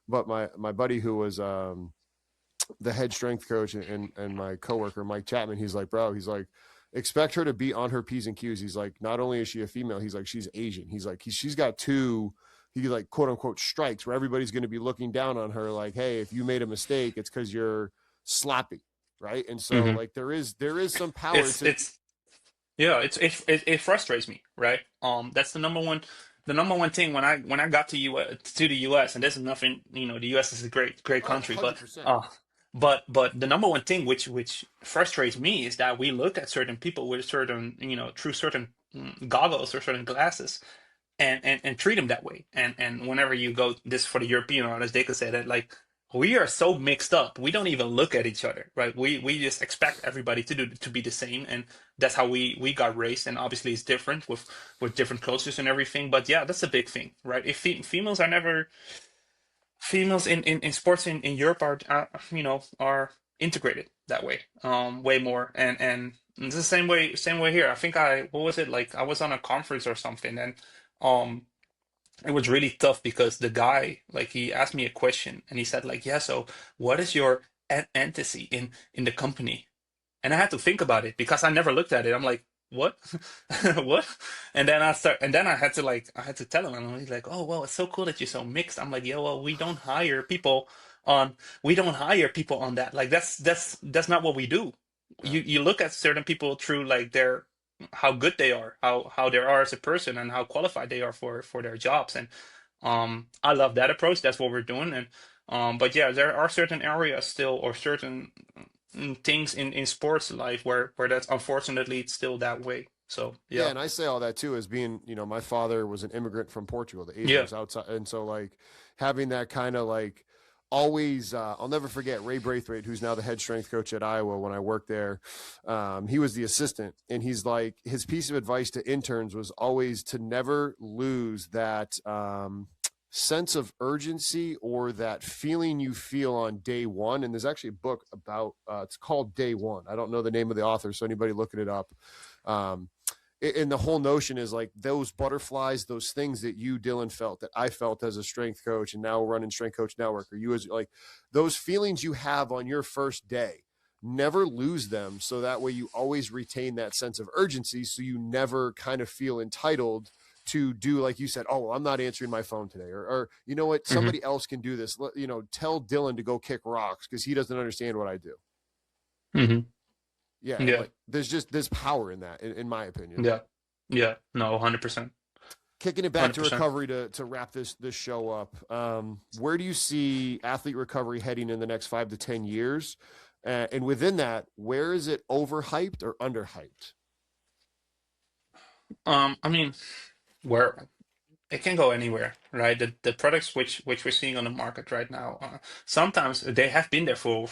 But my buddy who was the head strength coach and my coworker, Mike Chapman, he's like, bro, he's like, expect her to be on her P's and Q's. He's like, not only is she a female, he's like, she's Asian. He's like, she's got two, he like quote unquote strikes where everybody's going to be looking down on her. Like, hey, if you made a mistake, it's because you're sloppy. Right. And so Hmm. like there is some power It's to, it's Yeah, it frustrates me, right? That's the number one thing when I got to the US, and this is nothing, the US is a great oh, country, but 100%. uh, but the number one thing which frustrates me is that we look at certain people with certain, through certain goggles or certain glasses, and treat them that way. And whenever you go this for the European artists, they could say that like we are so mixed up, we don't even look at each other, right? We just expect everybody to be the same, and that's how we got raised. And obviously, it's different with different cultures and everything. But yeah, that's a big thing, right? If females are never females in sports in Europe are integrated that way, way more, and it's the same way here. I think what was it like? I was on a conference or something, and um it was really tough because the guy, like, he asked me a question and he said like, yeah, so what is your entity in the company? And I had to think about it because I never looked at it. I'm like, what? What? And then I had to tell him, and he's like, oh well, it's so cool that you're so mixed. I'm like, yeah, well, on we don't hire people on that. Like that's not what we do. Yeah. You look at certain people through like their how good they are, how they are as a person, and how qualified they are for their jobs. And I love that approach. That's what we're doing. And but yeah, there are certain areas still, or certain things in sports life where that's unfortunately it's still that way. So Yeah, yeah. and I say all that too as being, my father was an immigrant from Portugal, the Yeah. Azores outside, and so like having that kind of like always, I'll never forget Ray Braithwaite, who's now the head strength coach at Iowa. When I worked there, he was the assistant, and he's like, his piece of advice to interns was always to never lose that sense of urgency or that feeling you feel on day one. And there's actually a book about it's called Day One. I don't know the name of the author, so anybody looking it up. Um, and the whole notion is like those butterflies, those things that you, Dylan, felt, that I felt as a strength coach and now running Strength Coach Network, or you as like those feelings you have on your first day, never lose them. So that way you always retain that sense of urgency. So you never kind of feel entitled to do, like you said, oh, well, I'm not answering my phone today. Or you know what, Hmm. somebody else can do this. Tell Dylan to go kick rocks because he doesn't understand what I do. Hmm. Yeah. And Yeah. like, there's power in that, in my opinion. Yeah. Yeah. No, 100%. Kicking it back to 100%. recovery to wrap this show up. Where do you see athlete recovery heading in the next 5 to 10 years? And within that, where is it overhyped or underhyped? I mean, where it can go anywhere, right? The products which we're seeing on the market right now, sometimes they have been there for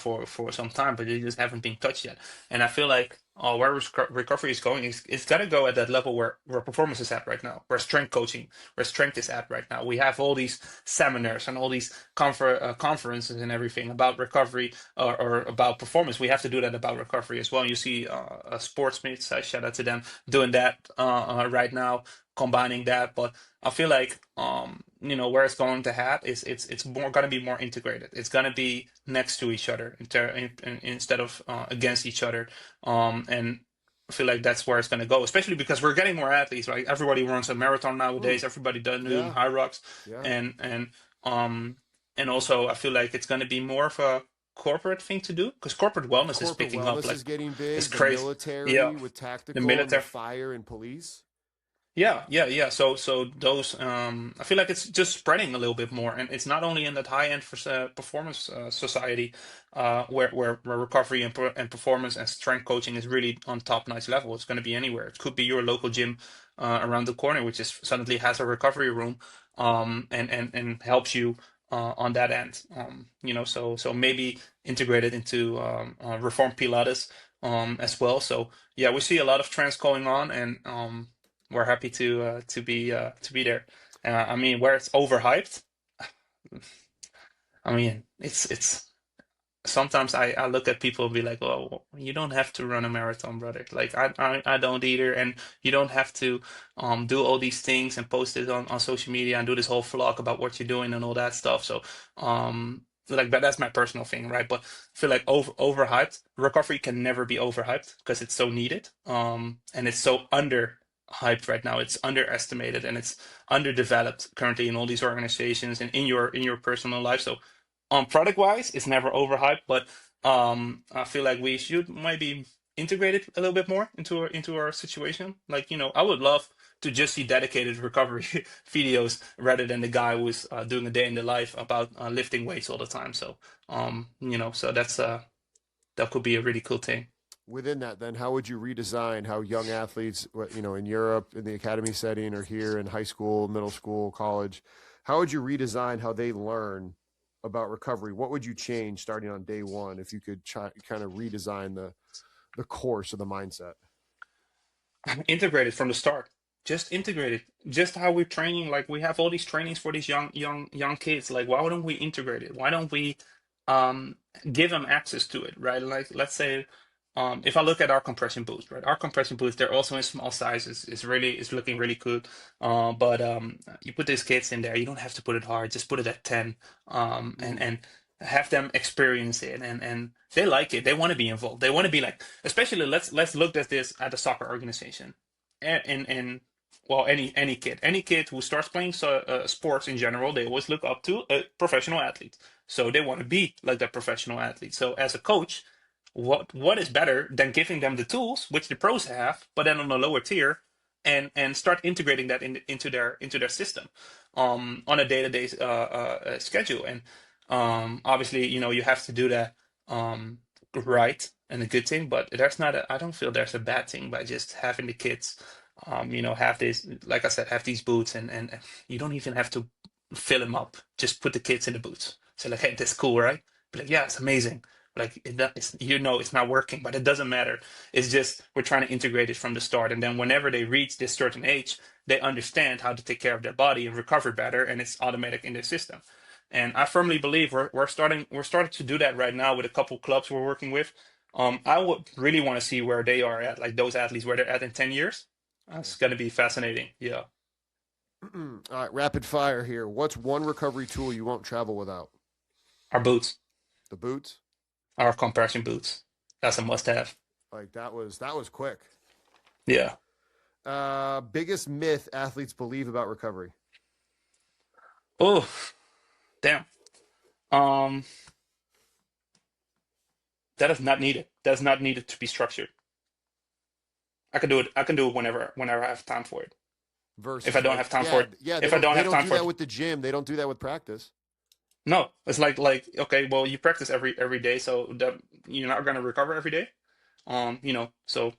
some time, but they just haven't been touched yet. And I feel like where recovery is going is it's got to go at that level where performance is at right now, where strength coaching, where strength is at right now. We have all these seminars and all these conferences and everything about recovery or about performance. We have to do that about recovery as well. You see sportsmates, I shout out to them, doing that right now, combining that, but I feel like where it's going to head is it's more going to be more integrated. It's going to be next to each other instead of against each other. And I feel like that's where it's going to go, especially because we're getting more athletes, right? Everybody runs a marathon Mm, nowadays. Everybody doing yeah, high rocks, yeah. and um and also I feel like it's going to be more of a corporate thing to do because corporate wellness is Corporate picking up wellness like is getting it's big. The crazy. Yeah, military with the tactical and the military. fire and police. Yeah. So those I feel like it's just spreading a little bit more, and it's not only in that high end for performance society, where recovery and performance and strength coaching is really on top notch level. It's going to be anywhere. It could be your local gym around the corner, which is suddenly has a recovery room, and helps you on that end. So maybe integrated into reform Pilates as well. So yeah, we see a lot of trends going on, and we're happy to be there. I mean, where it's overhyped, I mean, it's sometimes I look at people and be like, oh, you don't have to run a marathon, brother. Like I don't either, and you don't have to do all these things and post it on social media and do this whole vlog about what you're doing and all that stuff. So like but that's my personal thing, right? But I feel like overhyped. Recovery can never be overhyped because it's so needed. And it's so underhyped right now. It's underestimated and it's underdeveloped currently in all these organizations and in your personal life. So product wise, it's never overhyped, but I feel like we should maybe integrate it a little bit more into our situation. Like, I would love to just see dedicated recovery videos rather than the guy who's doing a day in the life about lifting weights all the time. So, so that could be a really cool thing. Within that, then, how would you redesign how young athletes, in Europe, in the academy setting, or here in high school, middle school, college, how would you redesign how they learn about recovery? What would you change starting on day one if you could kind of redesign the course of the mindset? Integrated from the start. Just integrated. Just how we're training. Like we have all these trainings for these young kids. Like why wouldn't we integrate it? Why don't we um give them access to it, right? Like let's say if I look at our compression boots, right? Our compression boots, they're also in small sizes. It's looking really good. But you put these kids in there, you don't have to put it hard, just put it at 10. Mm, And have them experience it and they like it. They want to be involved. They want to be like, especially let's look at this at the soccer organization and well any kid who starts playing sports in general, they always look up to a professional athlete, so they want to be like that professional athlete. So as a coach, what is better than giving them the tools which the pros have but then on a lower tier, and start integrating that into their system on a day-to-day schedule. And obviously, you have to do that right and a good thing, but I don't feel there's a bad thing by just having the kids, have this, like I said, have these boots, and you don't even have to fill them up. Just put the kids in the boots. So like, hey, that's cool, right? Be like, yeah, it's amazing. Like it's not working, but it doesn't matter. It's just we're trying to integrate it from the start, and then whenever they reach this certain age, they understand how to take care of their body and recover better, and it's automatic in their system. And I firmly believe we're starting to do that right now with a couple clubs we're working with. I would really want to see where they are at, like those athletes, where they're at in 10 years. yeah. That's going to be fascinating. Yeah. All right, rapid fire here. What's one recovery tool you won't travel without? Our boots, The boots. our compression boots. That's a must have. Like that was quick. Yeah. Biggest myth athletes believe about recovery. Oh, damn. Um, that is not needed. That's not needed to be structured. I can do it. I can do it whenever I have time for it. If I Versus don't like, have time for yeah, it, yeah, they if I don't don't they have don't time do for that it, with the gym. They don't do that with practice. no. It's like okay, well, you practice every day, so that you're not gonna recover every day. So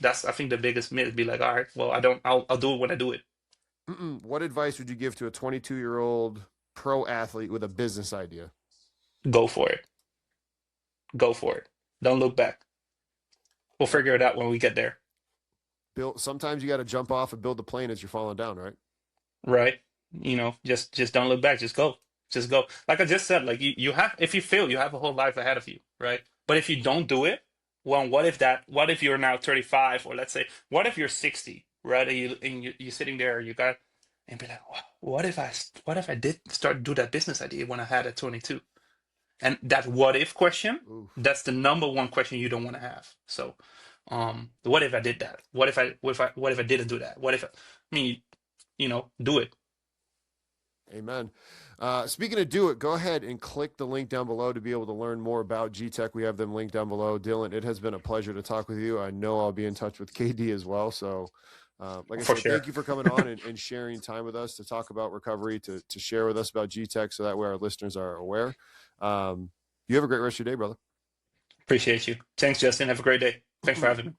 That's, I think, the biggest myth. Be like, all right, well, I'll do it when I do it. What advice would you give to a 22-year-old pro athlete with a business idea? Go for it. Go for it. Don't look back. We'll figure it out when we get there. Sometimes you got to jump off and build the plane as you're falling down, right? Right? Just don't look back. Just go. Just go. Like I just said, like you have, if you fail, you have a whole life ahead of you, right? But if you don't do it, well, what if you're now 35, or let's say, what if you're 60, right? You're sitting there, you got, and be like, what if I did start do that business idea when I had at 22? And that what if question, Oof. that's the number one question you don't want to have. So, what if I did that? What if I didn't do that? What if I mean, do it. Amen. Speaking of do it, go ahead and click the link down below to be able to learn more about G-TEC. We have them linked down below. Dylan, it has been a pleasure to talk with you. I know I'll be in touch with KD as well. So, like I said, Sure. thank you for coming on and sharing time with us to talk about recovery, to share with us about G-TEC, so that way our listeners are aware. You have a great rest of your day, brother. Appreciate you. Thanks, Justin. Have a great day. Thanks for having me.